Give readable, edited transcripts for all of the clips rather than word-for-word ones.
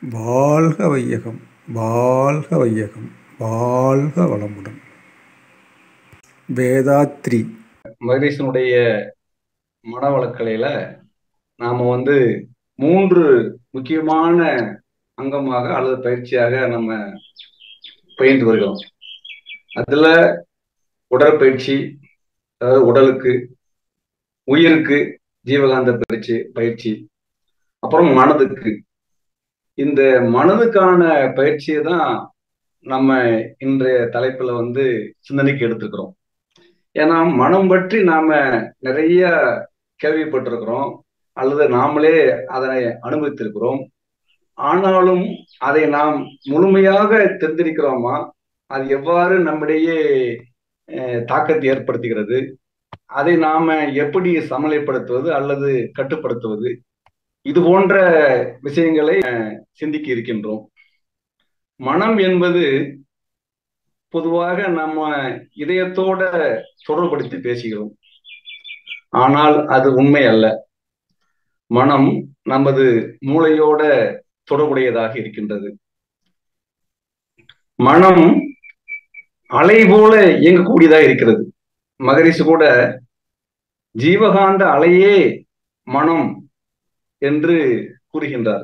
வாழ்க வையகம், வாழ்க வையகம், வாழ்க வளமுடன். வேதாத்ரி மகரிஷனுடைய மனவளக்கலையில நாம 3 முக்கியமான அங்கமாக அல்லது பயிற்சியாக நம்ம பயின்று வருகிறோம். அதுல உடற்பயிற்சி, அதாவது உடலுக்கு, உயிருக்கு ஜீவகாந்த பயிற்சி, அப்புறம் மனதுக்கு. இந்த மனதுக்கான பயிற்சியை தான் நம்ம இன்றைய தலைப்புல சிந்தனைக்கு எடுத்துக்கிறோம். ஏன்னா மனம் பற்றி நாம நிறைய கேள்விப்பட்டிருக்கிறோம் அல்லது நாமளே அதனை அனுபவித்திருக்கிறோம். ஆனாலும் அதை நாம் முழுமையாக தெரிந்திருக்கிறோமா, அது எவ்வாறு நம்மிடையே தாக்கத்தை ஏற்படுத்துகிறது, அதை நாம எப்படி சமநிலைப்படுத்துவது அல்லது கட்டுப்படுத்துவது, இது போன்ற விஷயங்களை சிந்திக்க இருக்கின்றோம். மனம் என்பது பொதுவாக நம்ம இதயத்தோட தொடர்புபடுத்தி பேசுகிறோம். ஆனால் அது உண்மை அல்ல. மனம் நமது மூளையோட தொடர்புடையதாக இருக்கின்றது. மனம் அலை போல இயங்கக்கூடியதாக இருக்கிறது. மகரிஷி கூட ஜீவகாந்த அலையே மனம் என்று கூறுகின்றார்.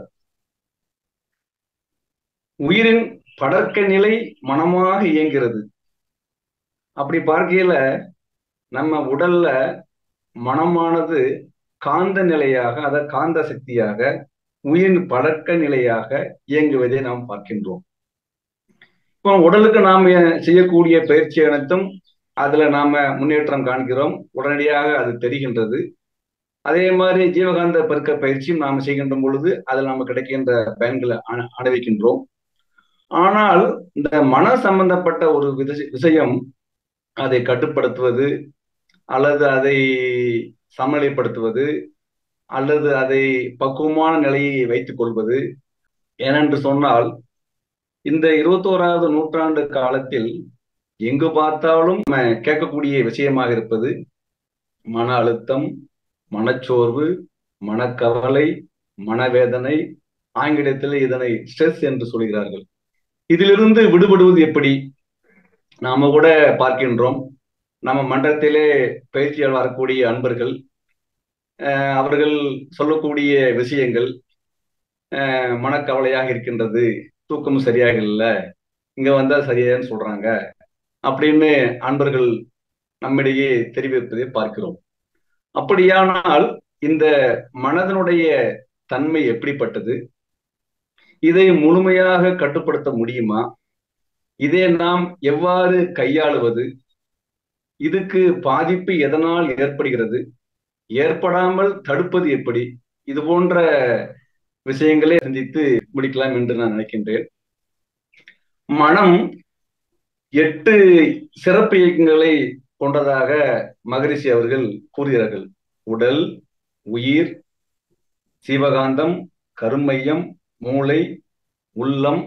உயிரின் படர்க்க நிலை மனமாக இயங்கிறது. அப்படி பார்க்கையில நம்ம உடல்ல மனமானது காந்த நிலையாக, அதாவது காந்த சக்தியாக, உயிரின் படர்க்க நிலையாக இயங்குவதை நாம் பார்க்கின்றோம். இப்போ உடலுக்கு நாம் செய்யக்கூடிய பயிற்சி அனைத்தும் அதுல நாம முன்னேற்றம் காண்கிறோம், உடனடியாக அது தெரிகின்றது. அதே மாதிரி ஜீவகாந்த பெருக்க பயிற்சியும் நாம் செய்கின்ற பொழுது அதில் நாம கிடைக்கின்ற பயன்களை அனுபவிக்கின்றோம். ஆனால் இந்த மன சம்பந்தப்பட்ட ஒரு விஷயம், அதை கட்டுப்படுத்துவது அல்லது அதை சமநிலைப்படுத்துவது அல்லது அதை பக்குவமான நிலையை வைத்துக் கொள்வது, ஏனென்று சொன்னால் இந்த 21வது நூற்றாண்டு காலத்தில் எங்கு பார்த்தாலும் கேட்கக்கூடிய விஷயமாக இருப்பது மன அழுத்தம், மனச்சோர்வு, மனக்கவலை, மனவேதனை. ஆங்கிலத்தில் இதனை ஸ்ட்ரெஸ் என்று சொல்கிறார்கள். இதிலிருந்து விடுபடுவது எப்படி? நாம கூட பார்க்கின்றோம், நம்ம மன்றத்திலே பயிற்சியால் வரக்கூடிய அன்பர்கள் அவர்கள் சொல்லக்கூடிய விஷயங்கள், மனக்கவலையாக இருக்கின்றது, தூக்கம் சரியாக இல்லை, இங்க வந்தா சரியான்னு சொல்றாங்க அப்படின்னு அன்பர்கள் நம்மிடையே தெரிவிப்பதை பார்க்கிறோம். அப்படியானால் இந்த மனதனுடைய தன்மை எப்படிப்பட்டது? இதை முழுமையாக கட்டுப்படுத்த முடியுமா? இதை நாம் எவ்வாறு கையாளுவது? இதுக்கு பாதிப்பு எதனால் ஏற்படுகிறது? ஏற்படாமல் தடுப்பது எப்படி? இது போன்ற விஷயங்களை சிந்தித்து முடிக்கலாம் என்று நான் நினைக்கின்றேன். மனம் 8 சிறப்பு இயக்கங்களை கொண்டதாக மகரிஷி அவர்கள் கூறுகிறார்கள். உடல், உயிர், சீவகாந்தம், கருமையம், மூளை, உள்ளம்,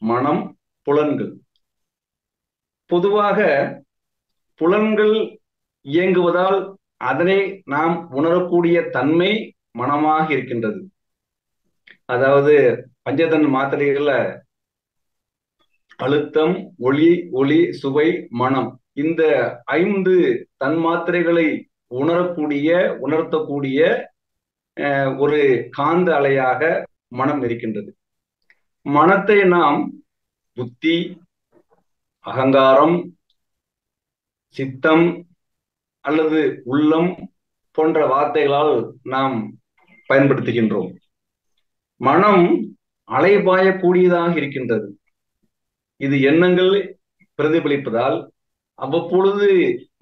மனம், புலன்கள். பொதுவாக புலன்கள் இயங்குவதால் அதனை நாம் உணரக்கூடிய தன்மை மனமாக இருக்கின்றது. அதாவது பஞ்சதன் மாத்திரைகள்ல அழுத்தம், ஒளி, ஒளி, சுவை, மனம், இந்த 5 தன்மாத்திரைகளை உணர்த்தக்கூடிய ஒரு காந்த அலையாக மனம் இருக்கின்றது. மனத்தை நாம் புத்தி, அகங்காரம், சித்தம் அல்லது உள்ளம் போன்ற வார்த்தைகளால் நாம் பயன்படுத்துகின்றோம். மனம் அலைபாயக்கூடியதாக இருக்கின்றது. இது எண்ணங்கள் பிரதிபலிப்பதால் அவ்வப்பொழுது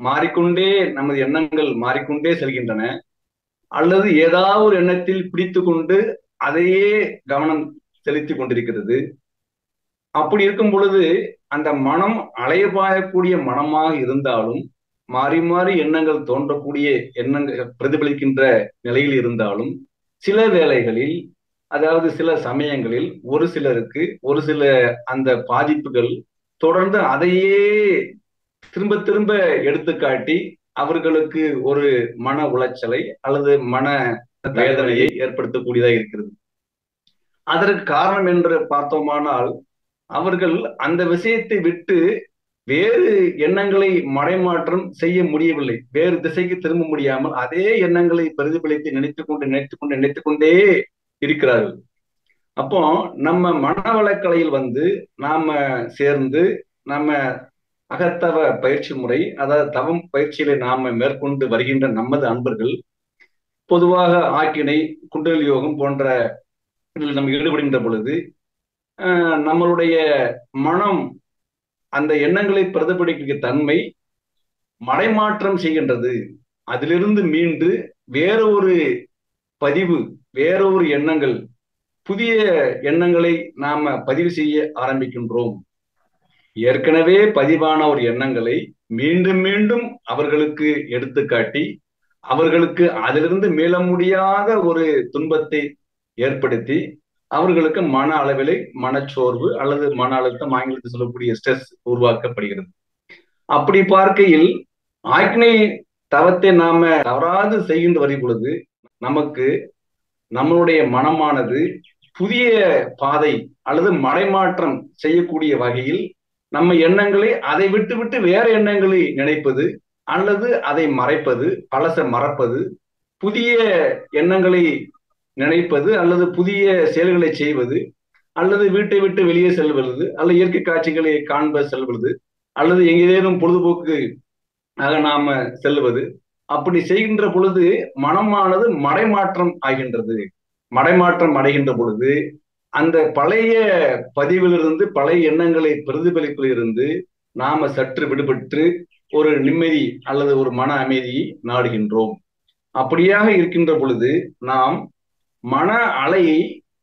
மாறிக்கொண்டே நமது எண்ணங்கள் மாறிக்கொண்டே செல்கின்றன. அல்லது ஏதாவது ஒரு எண்ணத்தில் பிடித்து கொண்டு அதையே கவனம் செலுத்தி கொண்டிருக்கிறது. அப்படி இருக்கும் பொழுது அந்த மனம் அலைபாயக்கூடிய மனமாக இருந்தாலும், மாறி மாறி எண்ணங்கள் தோன்றக்கூடிய எண்ணங்கள் பிரதிபலிக்கின்ற நிலையில் இருந்தாலும், சில வேளைகளில், அதாவது சில சமயங்களில் ஒரு சிலருக்கு ஒரு சில அந்த பாதிப்புகள் தொடர்ந்து அதையே திரும்ப திரும்ப எடுத்துக்காட்டி அவர்களுக்கு ஒரு மன உளைச்சலை அல்லது மன வேதனையை ஏற்படுத்தக்கூடியதாக இருக்கிறது. அதற்கு காரணம் என்று பார்த்தோமானால், அவர்கள் அந்த விஷயத்தை விட்டு வேறு எண்ணங்களை மடைமாற்றம் செய்ய முடியவில்லை. வேறு திசைக்கு திரும்ப முடியாமல் அதே எண்ணங்களை பிரதிபலித்து நினைத்துக் கொண்டே இருக்கிறார்கள். அப்போ நம்ம மனவளக்கலையில் நாம சேர்ந்து நம்ம அகத்தவ பயிற்சி முறை, அதாவது தவம் பயிற்சியில நாம மேற்கொண்டு வருகின்ற நமது அன்பர்கள் பொதுவாக ஆக்கினை, குண்டலினி யோகம் போன்ற இதில் நம்ம ஈடுபடுகின்ற பொழுது நம்மளுடைய மனம் அந்த எண்ணங்களை பிரதிபலிக்கிற தன்மை மடைமாற்றம் செய்கின்றது. அதிலிருந்து மீண்டு வேற ஒரு பதிவு, வேற ஒரு எண்ணங்கள், புதிய எண்ணங்களை நாம பதிவு செய்ய ஆரம்பிக்கின்றோம். ஏற்கனவே பதிவான ஒரு எண்ணங்களை மீண்டும் மீண்டும் அவர்களுக்கு எடுத்துக்காட்டி அவர்களுக்கு அதிலிருந்து மீள முடியாத ஒரு துன்பத்தை ஏற்படுத்தி அவர்களுக்கு மன அளவிலே மனச்சோர்வு அல்லது மன அழுத்தம், ஆங்கிலத்தில் சொல்லக்கூடிய ஸ்ட்ரெஸ் உருவாக்கப்படுகிறது. அப்படி பார்க்கையில் ஆக்னை தவத்தை நாம தவறாது செய்கின்ற வரும் பொழுது நமக்கு நம்மளுடைய மனமானது புதிய பாதை அல்லது மடைமாற்றம் செய்யக்கூடிய வகையில் நம்ம எண்ணங்களை அதை விட்டு விட்டு வேற எண்ணங்களை நினைப்பது அல்லது அதை மறைப்பது, பழச மறப்பது, புதிய எண்ணங்களை நினைப்பது அல்லது புதிய செயல்களை செய்வது, அல்லது வீட்டை விட்டு வெளியே செல்வது, அல்லது இயற்கை காட்சிகளை காண்ப செல்வது, அல்லது எங்கேனும் பொழுதுபோக்கு நாம செல்வது, அப்படி செய்கின்ற பொழுது மனமானது மடைமாற்றம் ஆகின்றது. மடைமாற்றம் அடைகின்ற பொழுது அந்த பழைய பதிவிலிருந்து, பழைய எண்ணங்களை பிரதிபலிப்பிலிருந்து நாம சற்று விடுபட்டு ஒரு நிம்மதி அல்லது ஒரு மன அமைதியை நாடுகின்றோம். அப்படியாக இருக்கின்ற பொழுது நாம் மன அலையை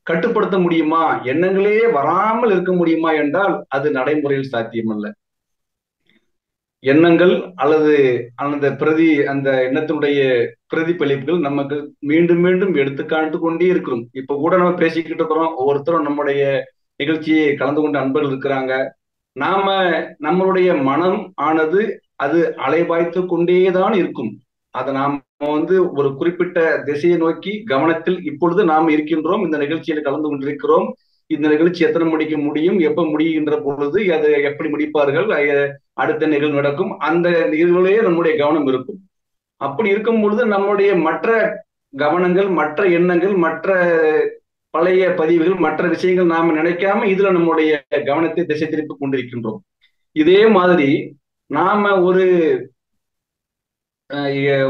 கட்டுப்படுத்த முடியுமா, எண்ணங்களே வராமல் இருக்க முடியுமா என்றால் அது நடைமுறையில் சாத்தியமல்ல. எண்ணங்கள் அல்லது அந்த எண்ணத்தினுடைய பிரதிபலிப்புகள் நமக்கு மீண்டும் மீண்டும் எடுத்துக்காட்டு கொண்டே இருக்கிறோம். இப்ப கூட நம்ம பேசிக்கிட்டு இருக்கிறோம், ஒவ்வொருத்தரும் நம்முடைய நிகழ்ச்சியை கலந்து கொண்ட அன்பர்கள் இருக்கிறாங்க. நாம நம்மளுடைய மனம் ஆனது அது அலைபாய்த்து கொண்டேதான் இருக்கும். அதை நாம் ஒரு குறிப்பிட்ட திசையை நோக்கி கவனத்தில் இப்பொழுது நாம் இருக்கின்றோம், இந்த நிகழ்ச்சியில கலந்து கொண்டிருக்கிறோம். இந்த நிகழ்ச்சி எத்தனை முடிக்க முடியும், எப்ப முடிகின்ற பொழுது அதை எப்படி முடிப்பார்கள், அடுத்த நிகழ்வு நடக்கும், அந்த நிகழ்வுகளே நம்முடைய கவனம் இருக்கும். அப்படி இருக்கும் பொழுது நம்முடைய மற்ற கவனங்கள், மற்ற எண்ணங்கள், மற்ற பழைய பதிவுகள், மற்ற விஷயங்கள் நாம நினைக்காம இதுல நம்முடைய கவனத்தை திசை திருப்பி கொண்டிருக்கின்றோம். இதே மாதிரி நாம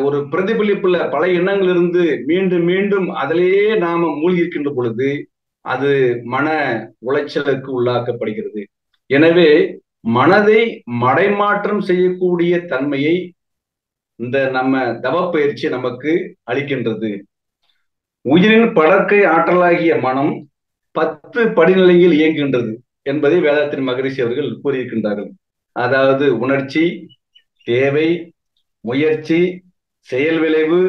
ஒரு பிரதிபலிப்புல பல எண்ணங்கள் இருந்து மீண்டும் மீண்டும் அதிலேயே நாம மூழ்கி இருக்கின்ற பொழுது அது மன உளைச்சலுக்கு உள்ளாக்கப்படுகிறது. எனவே மனதை மடைமாற்றம் செய்யக்கூடிய தன்மையை இந்த நம்ம தவ பயிற்சி நமக்கு அளிக்கின்றது. உயிரின் படற்கை ஆற்றலாகிய மனம் 10 படிநிலையில் இயங்குகின்றது என்பதை வேதாத்திரி மகரிஷி அவர்கள் கூறியிருக்கின்றார்கள். அதாவது உணர்ச்சி, தேவை, முயற்சி, செயல் விளைவு,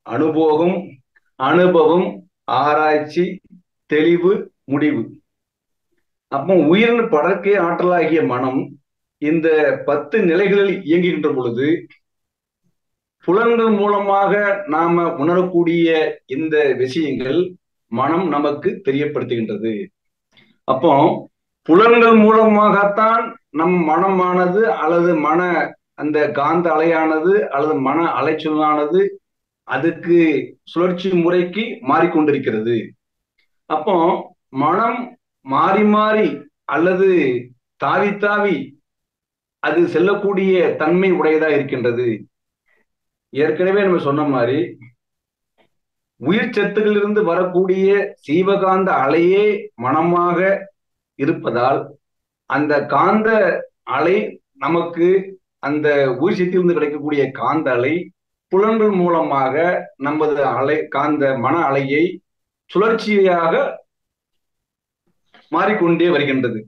அனுபோகம், அனுபவம், ஆராய்ச்சி, தெளிவு, முடிவு. அப்போ உயிரின் படற்கை ஆற்றலாகிய மனம் இந்த 10 நிலைகளில் இயங்குகின்ற பொழுது புலன்கள் மூலமாக நாம உணரக்கூடிய இந்த விஷயங்கள் மனம் நமக்கு தெரியப்படுத்துகின்றது. அப்போ புலன்கள் மூலமாகத்தான் நம் மனமானது அல்லது அந்த காந்த அலையானது அல்லது மன அலைச்சலானது அதுக்கு சுழற்சி முறைக்கு மாறிக்கொண்டிருக்கிறது. அப்போ மனம் மாறி மாறி அல்லது தாவி தாவி அது செல்லக்கூடிய தன்மை உடையதா இருக்கின்றது. ஏற்கனவே நம்ம சொன்ன மாதிரி உயிர் சத்துக்களிலிருந்து வரக்கூடிய சீவகாந்த அலையே மனமாக இருப்பதால் அந்த காந்த அலை நமக்கு அந்த உயிர் சத்திலிருந்து கிடைக்கக்கூடிய காந்த அலை புலன்கள் மூலமாக நமது மன அலையை சுழற்சியாக மாறிக்கொண்டே வருகின்றது.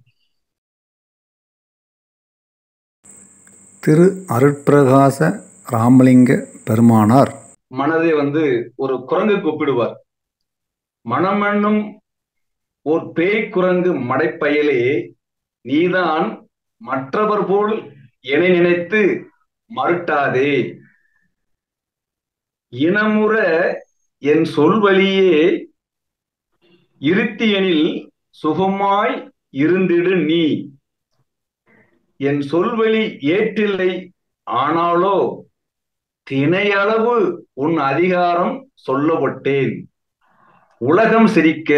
திரு அருட்பிரகாச ராமலிங்க பெருமானார் மனதை ஒரு குரங்குக்கு ஒப்பிடுவார். மனமென்னும் ஓர் பேய் குரங்கு மடைப்பயலே, நீதான் மற்றவர் போல் என நினைத்து மறுட்டாதே, இனமுற என் சொல்வழியே இருத்தியனில் சுகமாய் இருந்திடு நீ. என் சொல்வழி ஏற்றில்லை ஆனாலோ தினையளவு உன் அதிகாரம் சொல்லப்பட்டேன். உலகம் சிரிக்க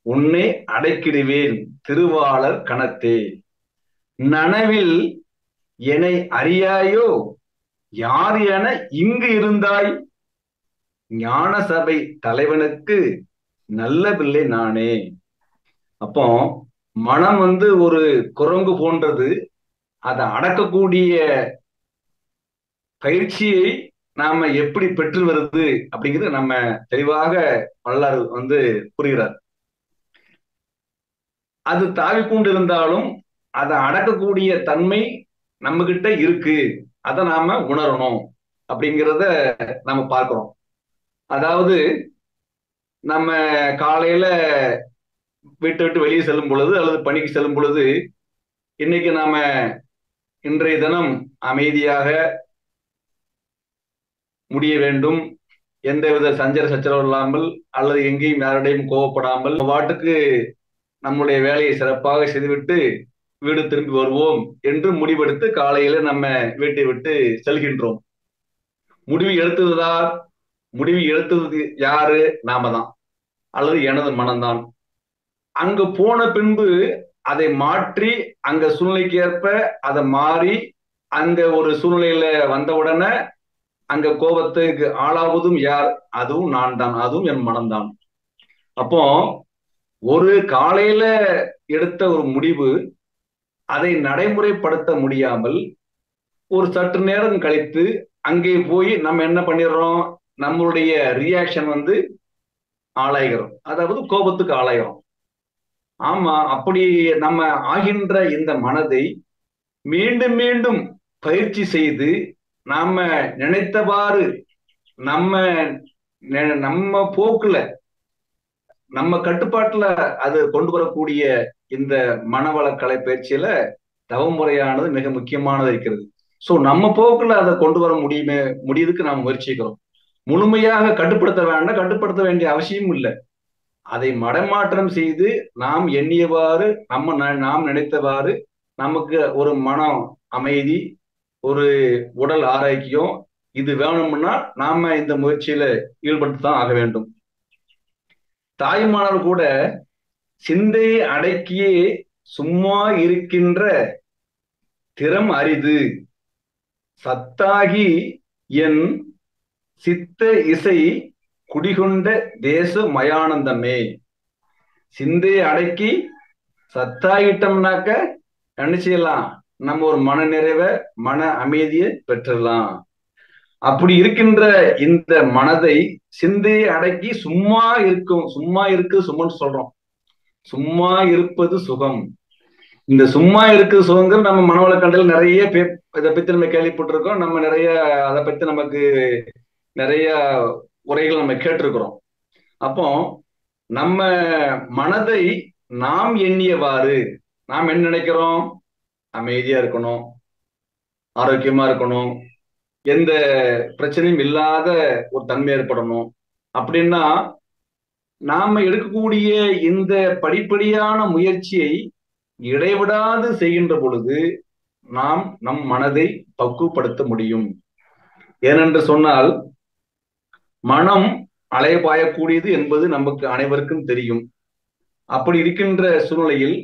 உன்னை அடக்கிடுவேன் திருவாளர் கணத்தே. நனவில் என்னை அறியாயோ யார் என இங்கு இருந்தாய். ஞான சபை தலைவனுக்கு நல்ல பிள்ளை நானே. அப்போ மனம் ஒரு குரங்கு போன்றது. அதை அடக்கக்கூடிய பயிற்சியை நாம எப்படி பெற்று வருது அப்படிங்கிறது நம்ம தெளிவாக வள்ளலார் புரிகிறார். அது தாவி கொண்டு இருந்தாலும் அதை அடக்கக்கூடிய தன்மை நம்ம கிட்ட இருக்கு. அதை நாம உணரணும் அப்படிங்கிறத நம்ம பார்க்கிறோம். அதாவது நம்ம காலையில வீட்டை விட்டு வெளியே செல்லும் பொழுது அல்லது பணிக்கு செல்லும் பொழுது இன்னைக்கு நாம இன்றைய தினம் அமைதியாக முடிய வேண்டும், எந்தவித சஞ்சர சச்சரவு இல்லாமல் அல்லது எங்கேயும் யாரிடையும் கோவப்படாமல் வாட்டுக்கு நம்முடைய வேலையை சிறப்பாக செய்துவிட்டு வீடு திரும்பி வருவோம் என்று முடிவெடுத்து காலையில நம்ம வீட்டை விட்டு செல்கின்றோம். முடிவு எடுத்தது யாரு? நாம தான், அல்லது எனது மனம்தான். அங்கு போன பின்பு அதை மாற்றி அங்க சூழ்நிலைக்கு ஏற்ப அதை மாறி அங்க ஒரு சூழ்நிலையில வந்தவுடனே அங்க கோபத்துக்கு ஆளாவதும் யார்? அதுவும் நான் தான், அதுவும் என் மனம்தான். அப்போ ஒரு காலையில எடுத்த ஒரு முடிவு அதை நடைமுறைப்படுத்த முடியாமல் ஒரு சற்று நேரம் கழித்து அங்கே போய் நம்ம என்ன பண்ணிடுறோம்? நம்மளுடைய ரியாக்ஷன் ஆளாகிறோம், அதாவது கோபத்துக்கு ஆளாகிறோம். ஆமா, அப்படி நம்ம ஆகின்ற இந்த மனதை மீண்டும் மீண்டும் பயிற்சி செய்து நாம நினைத்தவாறு நம்ம போக்குல நம்ம கட்டுப்பாட்டுல அது கொண்டு வரக்கூடிய இந்த மனவளக்கலை பயிற்சியில தவமுறையானது மிக முக்கியமானது இருக்கிறது. சோ நம்ம போக்குல அதை கொண்டு வர முடியுதுக்கு நாம் முயற்சிக்கிறோம். முழுமையாக கட்டுப்படுத்த வேண்டிய அவசியம் இல்லை. அதை மடமாற்றம் செய்து நாம் எண்ணியவாறு நாம் நினைத்தவாறு நமக்கு ஒரு மனம் அமைதி, ஒரு உடல் ஆரோக்கியம் இது வேணும்னா நாம இந்த முயற்சியில ஈடுபட்டுத்தான் ஆக வேண்டும். தாய்மானவர் கூட சிந்தையை அடக்கியே சும்மா இருக்கின்ற திறம் அரிது, சத்தாகி என் சித்த இசை குடிகொண்ட தேச மயானந்தமே. சிந்தையை அடக்கி சத்தாகிட்டோம்னாக்க என்ன செய்யலாம்? நம்ம ஒரு மன நிறைவை, மன அமைதியை பெற்றலாம். அப்படி இருக்கின்ற இந்த மனதை சிந்தையை அடக்கி சும்மா சுமன்னு சொல்றோம். சும்மா இருப்பது சுகம். இந்த சும்மா இருக்குது சுகங்கள் நம்ம மனவளக்கண்டையில் நிறைய இதை பத்தி நம்ம கேள்விப்பட்டிருக்கோம். நம்ம நிறைய அதை பத்தி நமக்கு நிறைய உரைகள் நம்ம கேட்டிருக்கிறோம். அப்போ நம்ம மனதை நாம் எண்ணியவாறு நாம் என்ன நினைக்கிறோம்? அமைதியா இருக்கணும், ஆரோக்கியமா இருக்கணும், எந்த பிரச்சனையும் இல்லாத ஒரு தன்மை ஏற்படணும். அப்படின்னா நாம எடுக்கக்கூடிய இந்த படிப்படியான முயற்சியை இடைவிடாது செய்கின்ற பொழுது நாம் நம் மனதை பக்குவப்படுத்த முடியும். ஏனென்று சொன்னால் மனம் அலைபாயக்கூடியது என்பது நமக்கு அனைவருக்கும் தெரியும். அப்படி இருக்கின்ற சூழ்நிலையில்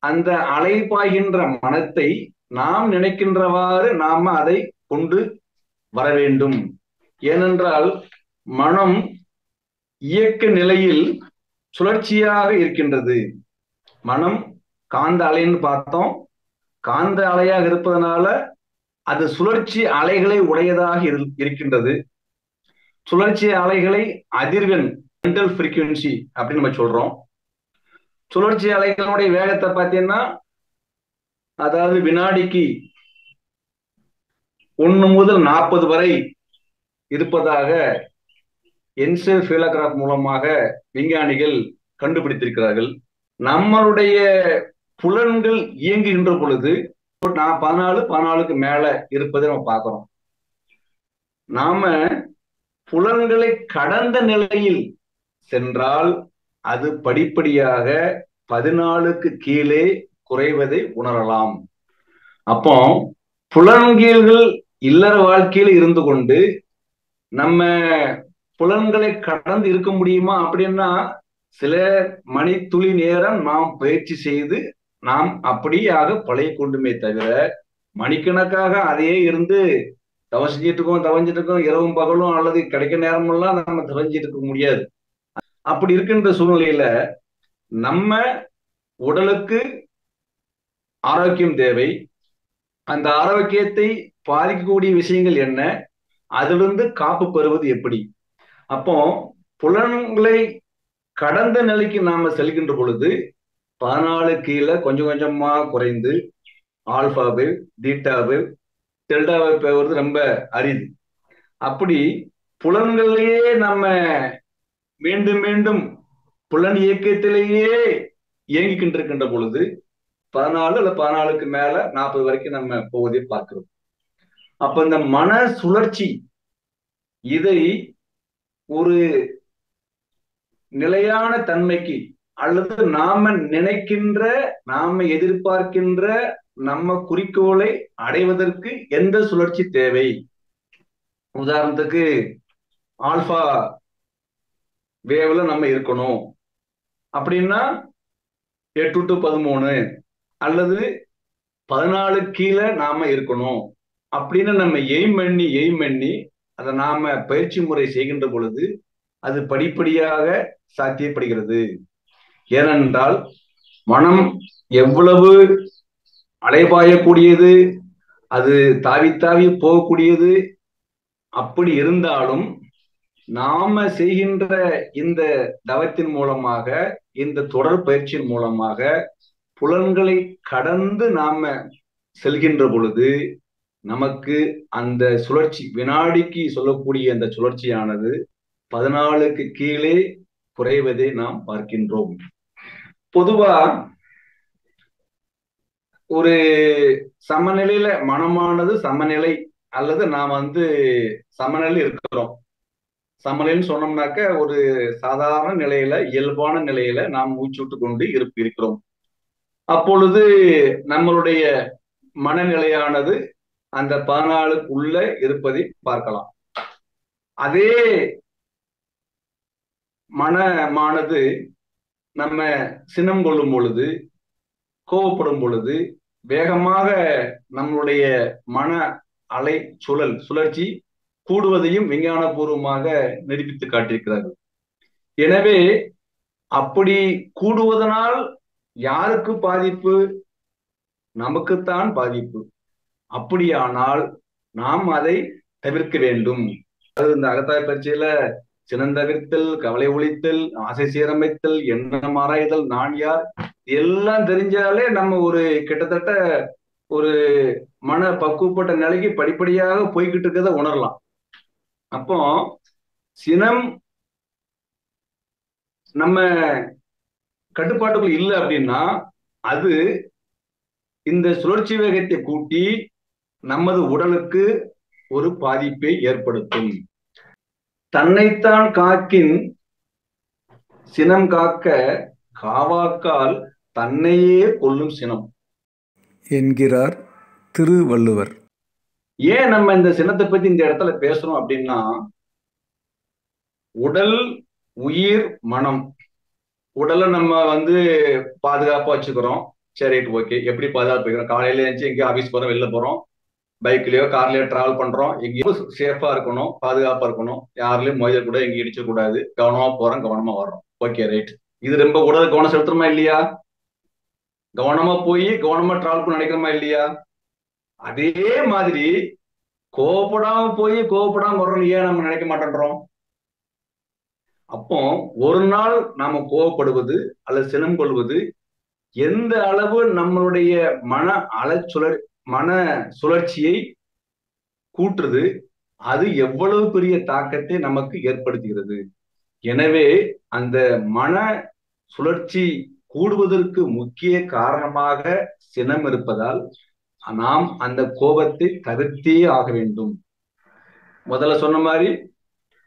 அந்த அலைபாய்கின்ற மனத்தை நாம் நினைக்கின்றவாறு நாம அதை கொண்டு வர வேண்டும். ஏனென்றால் மனம் இயக்க நிலையில் சுழற்சியாக இருக்கின்றது. மனம் காந்த அலைன்னு பார்த்தோம். காந்த அலையாக இருப்பதனால அது சுழற்சி அலைகளை உடையதாக இருக்கின்றது. சுழற்சி அலைகளை அதிர்வெண் மென்டல் ஃப்ரீக்வன்சி அப்படின்னு நம்ம சொல்றோம். சுழற்சி அலைகளுடைய வேகத்தை பார்த்தீங்கன்னா அதாவது வினாடிக்கு 1 முதல் 40 வரை இருப்பதாக என்செஃபலோகிராஃப் மூலமாக விஞ்ஞானிகள் கண்டுபிடித்திருக்கிறார்கள். நம்மளுடைய புலன்கள் இயங்குகின்ற பொழுது 14க்கு மேல இருப்பதை நம்ம பார்க்கிறோம். நாம புலன்களை கடந்த நிலையில் சென்றால் அது படிப்படியாக 14க்கு கீழே குறைவதை உணரலாம். அப்போ புலன்கீழ்கள் இல்லற வாழ்க்கையில் இருந்து கொண்டு நம்ம புலன்களை கடந்து இருக்க முடியுமா அப்படின்னா, சில மணித்துளி நேரம் நாம் பயிற்சி செய்து நாம் அப்படியாக பழகி கொண்டுமே தவிர, மணிக்கணக்காக அதையே இருந்து தவஞ்சிட்டு இருக்கோம் இரவும் பகலும் அல்லது கிடைக்க நேரமெல்லாம் நம்ம தவஞ்சிட்டு இருக்க முடியாது. அப்படி இருக்கின்ற சூழ்நிலையில நம்ம உடலுக்கு ஆரோக்கியம் தேவை. அந்த ஆரோக்கியத்தை பாதிக்கக்கூடிய விஷயங்கள் என்ன, அதிலிருந்து காப்பு பெறுவது எப்படி? அப்போ புலன்களை கடந்த நிலைக்கு நாம செல்கின்ற பொழுது 14 கீழே கொஞ்சம் கொஞ்சமா குறைந்து ஆல்பாவு, தீட்டாவு, டெல்டாவை பெறுவது ரொம்ப அரிது. அப்படி புலன்களிலேயே நம்ம மீண்டும் மீண்டும் புலன் இயக்கத்திலேயே இயங்கிக்கிட்டு இருக்கின்ற பொழுது 14 அல்ல 14க்கு மேல 40 வரைக்கும் நம்ம போவதை பார்க்கிறோம். அப்ப இந்த மன சுழற்சி இதை ஒரு நிலையான தன்மைக்கு அல்லது நாம நினைக்கின்ற, நாம எதிர்பார்க்கின்ற நம்ம குறிக்கோளை அடைவதற்கு எந்த சுழற்சி தேவை? உதாரணத்துக்கு ஆல்பா வேவ்ல நம்ம இருக்கணும் அப்படின்னா 8 to 13 அல்லது 14 கீழே நாம இருக்கணும் அப்படின்னு நம்ம எய்ம் பண்ணி அதை நாம பயிற்சி முறை செய்கின்ற பொழுது அது படிப்படியாக சாத்தியப்படுகிறது. ஏனென்றால் மனம் எவ்வளவு அலைபாயக்கூடியது, அது தாவி தாவி போகக்கூடியது. அப்படி இருந்தாலும் நாம செய்கின்ற இந்த தவத்தின் மூலமாக, இந்த தொடர் பயிற்சியின் மூலமாக புலன்களை கடந்து நாம செல்கின்ற பொழுது நமக்கு அந்த சுழற்சி, வினாடிக்கு சொல்லக்கூடிய அந்த சுழற்சியானது 14க்கு கீழே குறைவதை நாம் பார்க்கின்றோம். பொதுவா ஒரு சமநிலையில மனமானது சமநிலை அல்லது நாம் சமநிலை இருக்கிறோம். சமநிலைன்னு சொன்னோம்னாக்க ஒரு சாதாரண நிலையில, இயல்பான நிலையில நாம் மூச்சு விட்டு கொண்டு இருக்கிறோம். அப்பொழுது நம்மளுடைய மனநிலையானது அந்த 14க்குள்ள இருப்பதை பார்க்கலாம். அதே மனமானது நம்ம சினம் கொள்ளும் பொழுது, கோபப்படும் பொழுது வேகமாக நம்மளுடைய மன அலை சுழற்சி கூடுவதையும் விஞ்ஞானபூர்வமாக நிரூபித்து காட்டியிருக்கிறார்கள். எனவே அப்படி கூடுவதனால் யாருக்கு பாதிப்பு? நமக்குத்தான் பாதிப்பு. அப்படியானால் நாம் அதை தவிர்க்க வேண்டும். இந்த அகத்தாய் பயிற்சியில சினந்தவிர்த்தல், கவலை ஒழித்தல், ஆசை சீரமைத்தல், எண்ணம் ஆராய்தல், நான் யார் எல்லாம் தெரிஞ்சாலே நம்ம ஒரு கிட்டத்தட்ட ஒரு மன பக்குவப்பட்ட நிலைக்கு படிப்படியாக போய்கிட்டு இருக்கிறத உணரலாம். அப்போ சினம் நம்ம கட்டுப்பாட்டுக்குள் இல்லை அப்படின்னா அது இந்த சுழற்சி வேகத்தை கூட்டி நமது உடலுக்கு ஒரு பாதிப்பை ஏற்படுத்தும். தன்னைத்தான் காக்கின் சினம் காக்க காவாக்கால் தன்னையே கொல்லும் சினம் என்கிறார் திருவள்ளுவர். ஏன் நம்ம இந்த சினத்தை பத்தி இந்த இடத்துல பேசுறோம் அப்படின்னா, உடல், உயிர், மனம். உடலை நம்ம பாதுகாப்பா வச்சுக்கிறோம். சரி, ஓகே. எப்படி பாதுகாப்பு வைக்கிறோம்? காலையில எழுந்துச்சு எங்கேயோ ஆபீஸ் போறோம், வெளில போறோம், பைக்லயோ கார்லயோ டிராவல் பண்றோம். எங்கேயோ சேஃபா இருக்கணும், பாதுகாப்பா இருக்கணும், யாருலயும் மோத கூட, எங்கேயும் இடிச்ச கூடாது, கவனமா போறோம், கவனமா வர்றோம். Okay, right. இது ரொம்ப உடல் கவனம் செலுத்துறோமா இல்லையா? கவனமா போய் கவனமா டிராவல் பண்ண நினைக்கிறோமா இல்லையா? அதே மாதிரி கோவப்படாம போய் கோவப்படாம வர்றோம் ஏன் நம்ம நினைக்க மாட்டேன்றோம்? அப்போ ஒரு நாள் நாம கோவப்படுவது அல்லது சினம் கொள்வது எந்த அளவு நம்மளுடைய மன சுழற்சியை கூட்டுறது, அது எவ்வளவு பெரிய தாக்கத்தை நமக்கு ஏற்படுத்துகிறது. எனவே அந்த மன சுழற்சி கூடுவதற்கு முக்கிய காரணமாக சினம் இருப்பதால் நாம் அந்த கோபத்தை தவிர்த்தே ஆக வேண்டும். முதல்ல சொன்ன மாதிரி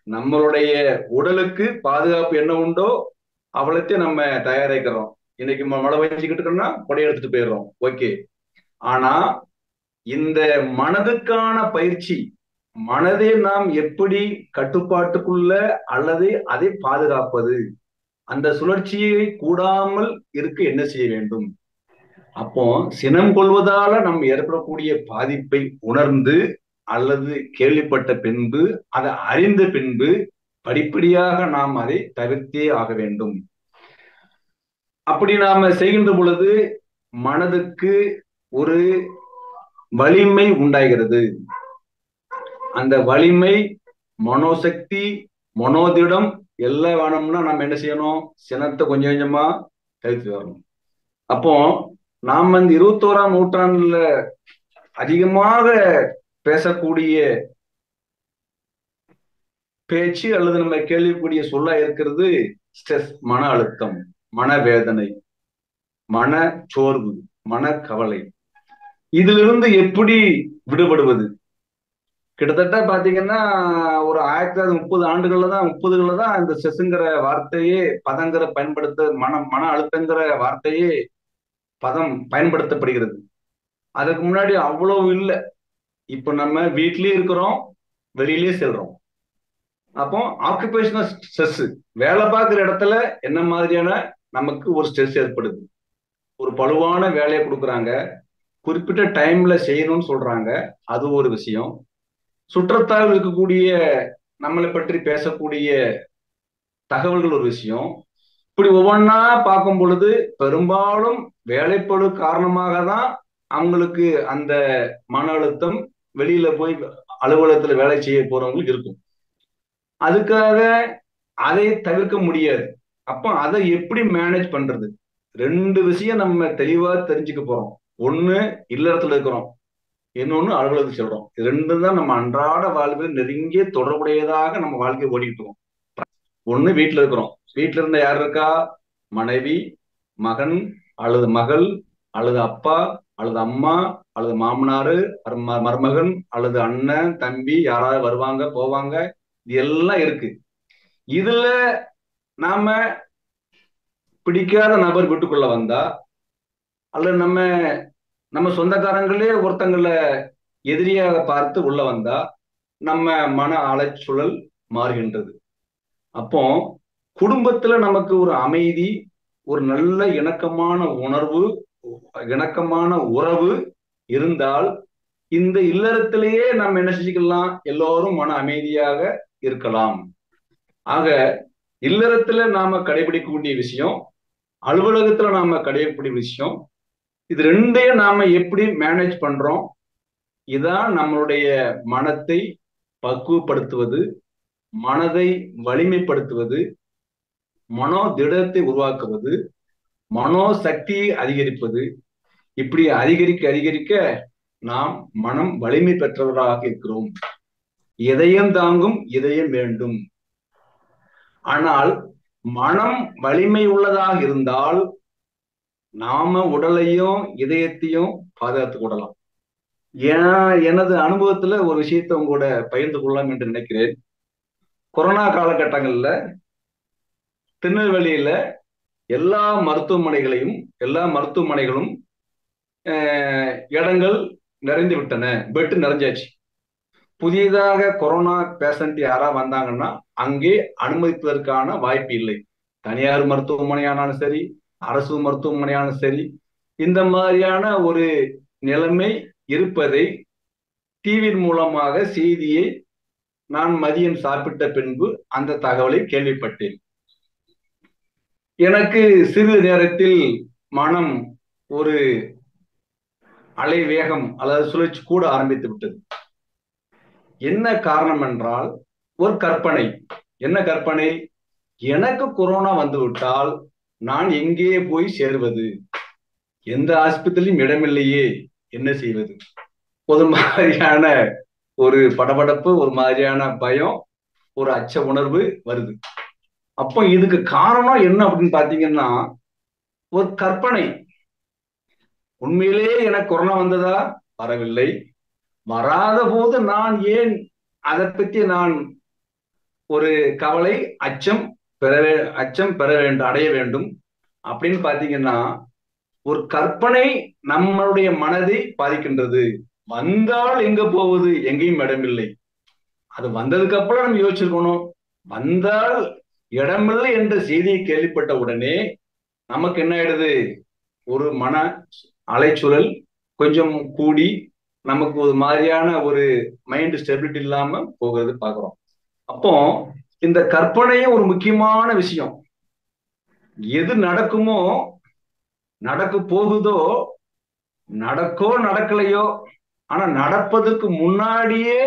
நம்மளுடைய உடலுக்கு பாதுகாப்பு என்ன உண்டோ அவ்வளோத்தையும் நம்ம தயாரிக்கிறோம். இன்னைக்கு மழை பெஞ்சுக்கிட்டு இருக்கோம்னா கொடையை எடுத்துட்டு போயிடுறோம். ஓகே. ஆனா இந்த மனதுக்கான பயிற்சி, மனதை நாம் எப்படி கட்டுப்பாட்டுக்குள்ள அல்லது அதை பாதுகாப்பது, அந்த சுழற்சியை கூடாமல் இருக்க என்ன செய்ய வேண்டும்? அப்போ சினம் கொள்வதால நம்ம ஏற்படக்கூடிய பாதிப்பை உணர்ந்து அல்லது கேள்விப்பட்ட பின்பு அதை அறிந்த பின்பு படிப்படியாக நாம் அதை தவிர்த்தே ஆக வேண்டும். அப்படி நாம செய்கின்ற பொழுது மனதுக்கு ஒரு வலிமை உண்டாகிறது. அந்த வலிமை, மனோசக்தி, மனோதிடம் எல்லாம் வேணும்னா நம்ம என்ன செய்யணும்? சினத்தை கொஞ்சம் கொஞ்சமா தவிர்த்து வரணும். அப்போ நாம் இந்த 21ஆம் நூற்றாண்டுல அதிகமாக பேசக்கூடிய பேச்சு அல்லது நம்ம கேள்விக்கூடிய சொல்ல இருக்கிறது ஸ்ட்ரெஸ், மன அழுத்தம், மனவேதனை, மன சோர்வு, மனக்கவலை. இதிலிருந்து எப்படி விடுபடுவது? கிட்டத்தட்ட பாத்தீங்கன்னா ஒரு 1930 ஆண்டுகள்ல தான் 30களில் தான் இந்த ஸ்ட்ரெஸ்ங்கிற வார்த்தையே பதங்கிற பயன்படுத்த மன அழுத்தங்கிற வார்த்தையே பதம் பயன்படுத்தப்படுகிறது. அதுக்கு முன்னாடி அவ்வளவு இல்லை. இப்ப நம்ம வீட்லயே இருக்கிறோம், வெளியிலயே செல்றோம். அப்போ ஆக்குபேஷனல் ஸ்ட்ரெஸ், வேலை பார்க்குற இடத்துல என்ன மாதிரியான நமக்கு ஒரு ஸ்ட்ரெஸ் ஏற்படுது. ஒரு பளுவான வேலையை கொடுக்குறாங்க, குறிப்பிட்ட டைம்ல செய்யணும்னு சொல்றாங்க, அது ஒரு விஷயம். சுற்றத்தால் இருக்கக்கூடிய நம்மளை பற்றி பேசக்கூடிய தகவல்கள் ஒரு விஷயம். இப்படி ஒவ்வொன்றா பார்க்கும் பொழுது பெரும்பாலும் வேலைப்பளு காரணமாக தான் அவங்களுக்கு அந்த மன அழுத்தம், வெளியில போய் அலுவலகத்துல வேலை செய்ய போறவங்களுக்கு இருக்கும். அதுக்காக அதை தவிர்க்க முடியாது. அப்ப அதை எப்படி மேனேஜ் பண்றது? 2 விஷயம் நம்ம தெளிவா தெரிஞ்சுக்க போறோம். ஒண்ணு இல்லறத்துல இருக்கிறோம், இன்னொன்னு அலுவலகத்துக்கு செல்றோம். இது 2 தான் நம்ம அன்றாட வாழ்வில் நெருங்கிய தொடர்புடையதாக நம்ம வாழ்க்கையை ஓடிக்கிட்டு இருக்கோம். ஒண்ணு வீட்டுல இருக்கிறோம். வீட்டுல இருந்த யார் இருக்கா? மனைவி, மகன் அல்லது மகள் அல்லது அப்பா அல்லது அம்மா அல்லது மாமனாரு, மருமகன் அல்லது அண்ணன், தம்பி, யாராவது வருவாங்க போவாங்க. இது எல்லாம் இருக்கு. இதுல நாம பிடிக்காத நபர் வீட்டுக்குள்ள வந்தா அல்லது நம்ம சொந்தக்காரங்களே ஒருத்தங்களை எதிரியாக பார்த்து உள்ள வந்தா நம்ம மன அலைச்சூழல் மாறுகின்றது. அப்போ குடும்பத்துல நமக்கு ஒரு அமைதி, ஒரு நல்ல இணக்கமான உணர்வு, இணக்கமான உறவு இருந்தால் இந்த இல்லறத்திலேயே நம்ம என்ன செஞ்சுக்கலாம்? எல்லோரும் மன அமைதியாக இருக்கலாம். ஆக இல்லறத்துல நாம கடைபிடிக்கக்கூடிய விஷயம், அலுவலகத்துல நாம கடைபிடிக்க விஷயம், இது 2ஐயும் நாம எப்படி மேனேஜ் பண்றோம்? இதான் நம்மளுடைய மனத்தை பக்குவப்படுத்துவது, மனதை வலிமைப்படுத்துவது, மனோ திடத்தை உருவாக்குவது, மனோ சக்தியை அதிகரிப்பது. இப்படி அதிகரிக்க அதிகரிக்க நாம் மனம் வலிமை பெற்றவராக இருக்கிறோம். இதயம் தாங்கும் இதயம் வேண்டும். ஆனால் மனம் வலிமை உள்ளதாக இருந்தால் நாம உடலையும் இதயத்தையும் பாதுகாத்துக் கொள்ளலாம். எனது அனுபவத்துல ஒரு விஷயத்தை உங்களோட பகிர்ந்து கொள்ளலாம் என்று நினைக்கிறேன். கொரோனா காலகட்டங்கள்ல திருநெல்வேலியில எல்லா மருத்துவமனைகளும் இடங்கள் நிறைந்து விட்டன, பெட்டு நிறைஞ்சாச்சு. புதியதாக கொரோனா பேஷண்ட் யாரா வந்தாங்கன்னா அங்கே அனுமதிப்பதற்கான வாய்ப்பு இல்லை. தனியார் மருத்துவமனையானாலும் சரி, அரசு மருத்துவமனையானாலும் சரி, இந்த மாதிரியான ஒரு நிலைமை இருப்பதை டிவியின் மூலமாக செய்தியை நான் மதியம் சாப்பிட்ட பின்பு அந்த தகவலை கேள்விப்பட்டேன். எனக்கு சிறிது நேரத்தில் மனம் ஒரு அலை வேகம் அல்லது சுழற்சி கூட ஆரம்பித்து விட்டது. என்ன காரணம் என்றால் ஒரு கற்பனை. என்ன கற்பனை? எனக்கு கொரோனா வந்துவிட்டால் நான் எங்கே போய் சேர்வது? எந்த ஆஸ்பத்திரியும் இடமில்லையே, என்ன செய்வது? ஒரு மாதிரியான ஒரு படபடப்பு, ஒரு மாதிரியான பயம், ஒரு அச்ச உணர்வு வருது. அப்போ இதுக்கு காரணம் என்ன அப்படின்னு பாத்தீங்கன்னா ஒரு கற்பனை. உண்மையிலேயே எனக்கு கொரோனா வந்ததா? வரவில்லை. வராத போது நான் ஏன் அதை பற்றி நான் ஒரு கவலை, அச்சம் அச்சம் பெற வேண்டும், அடைய வேண்டும் அப்படின்னு பாத்தீங்கன்னா, ஒரு கற்பனை நம்மளுடைய மனதை பாதிக்கின்றது. வந்தால் எங்க போவது, எங்கேயும் இடமில்லை. அது வந்ததுக்கு அப்புறம் நம்ம யோசிச்சிருக்கணும். வந்தால் இடமில்லை என்ற செய்தியை கேள்விப்பட்ட உடனே நமக்கு என்ன ஆயிடுது, ஒரு மன அலைச்சூழல் கொஞ்சம் கூடி நமக்கு ஒரு மாதிரியான ஒரு மைண்ட் ஸ்டெபிலிட்டி இல்லாம போகிறது பாக்குறோம். அப்போ இந்த கற்பனையும் ஒரு முக்கியமான விஷயம். எது நடக்குமோ, நடக்க போகுதோ, நடக்கோ நடக்கலையோ, ஆனா நடப்பதற்கு முன்னாடியே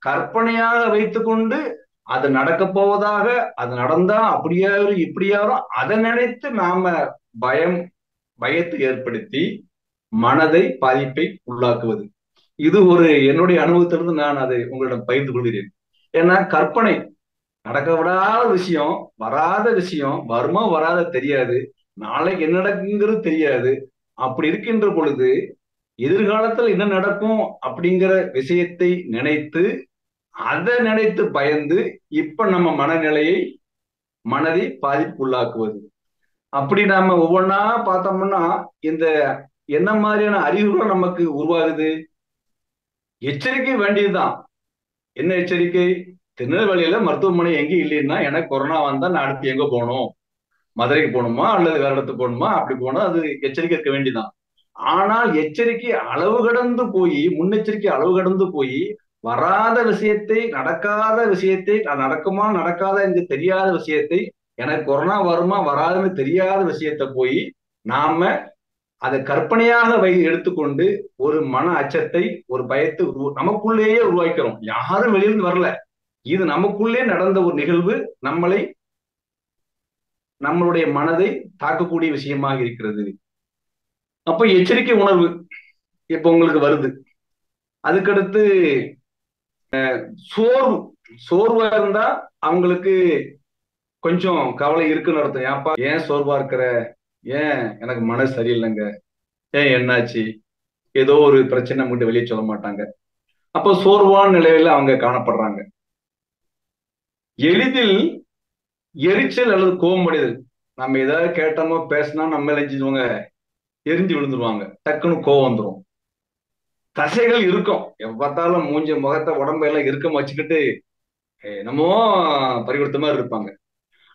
கற்பனையாக வைத்துக்கொண்டு அது நடக்க போவதாக, அது நடந்தா அப்படியாரும் இப்படியாரும் அதை நினைத்து நாம பயத்தை ஏற்படுத்தி மனதை பாதிப்பை உள்ளாக்குவது. இது ஒரு என்னுடைய அனுபவத்திலிருந்து நான் அதை உங்களிடம் பகிர்ந்து கொள்கிறேன். ஏன்னா கற்பனை நடக்க விடாத விஷயம், வராத விஷயம், வருமா வராத தெரியாது, நாளைக்கு என்ன நடக்குங்கிறது தெரியாது. அப்படி இருக்கின்ற பொழுது எதிர்காலத்தில் என்ன நடக்கும் அப்படிங்கிற விஷயத்தை நினைத்து அதை நினைத்து பயந்து இப்ப நம்ம மனதை பாதிப்புள்ளாக்குவது. அப்படி நாம ஒவ்வொன்னா பார்த்தோம்னா இந்த என்ன மாதிரியான அறிகுறிகள் நமக்கு உருவாகுது. எச்சரிக்கை வேண்டியதுதான். என்ன எச்சரிக்கை? திருநெல்வேலியில மருத்துவமனை எங்கேயும் இல்லைன்னா எனக்கு கொரோனா வந்தா நான் அடுத்து எங்க போகணும், மதுரைக்கு போகணுமா அல்லது வேற இடத்துக்கு போகணுமா, அப்படி போனா அது எச்சரிக்கை இருக்க வேண்டியதான். ஆனால் எச்சரிக்கை அளவு கடந்து போய், முன்னெச்சரிக்கை அளவு கடந்து போய் வராத விஷயத்தை, நடக்காத விஷயத்தை, நடக்குமா நடக்காத என்று தெரியாத விஷயத்தை, எனக்கு கொரோனா வருமா வராதுன்னு தெரியாத விஷயத்த போய் நாம அதை கற்பனையாக எடுத்துக்கொண்டு ஒரு மன அச்சத்தை, ஒரு பயத்தை நமக்குள்ளேயே உருவாக்கிறோம். யாரும் வெளியிருந்து வரல, இது நமக்குள்ளே நடந்த ஒரு நிகழ்வு நம்மளுடைய மனதை தாக்கக்கூடிய விஷயமாக இருக்கிறது. அப்ப எச்சரிக்கை உணர்வு இப்ப உங்களுக்கு வருது. அதுக்கடுத்து சோர்வா இருந்தா அவங்களுக்கு கொஞ்சம் கவலை இருக்குன்னு அர்த்தம். ஏன்ப்பா ஏன் சோர்வா இருக்கிற, ஏன் எனக்கு மனசு சரியில்லைங்க, ஏன் என்னாச்சு, ஏதோ ஒரு பிரச்சனை மட்டும் வெளியே சொல்ல மாட்டாங்க. அப்போ சோர்வான நிலையில அவங்க காணப்படுறாங்க. எளிதில் எரிச்சல் அல்லது கோபம் அடைதல். நம்ம ஏதாவது கேட்டோமோ பேசினா நம்ம எரிஞ்சிடுவாங்க, எரிஞ்சு விழுந்துருவாங்க, டக்குன்னு கோபம் வந்துடும். தசைகள் இருக்கும், பார்த்தாலும் மூஞ்சி முகத்தை உடம்பெல்லாம் இருக்கம் வச்சுக்கிட்டு என்னமோ பரிவர்த்த மாதிரி இருப்பாங்க.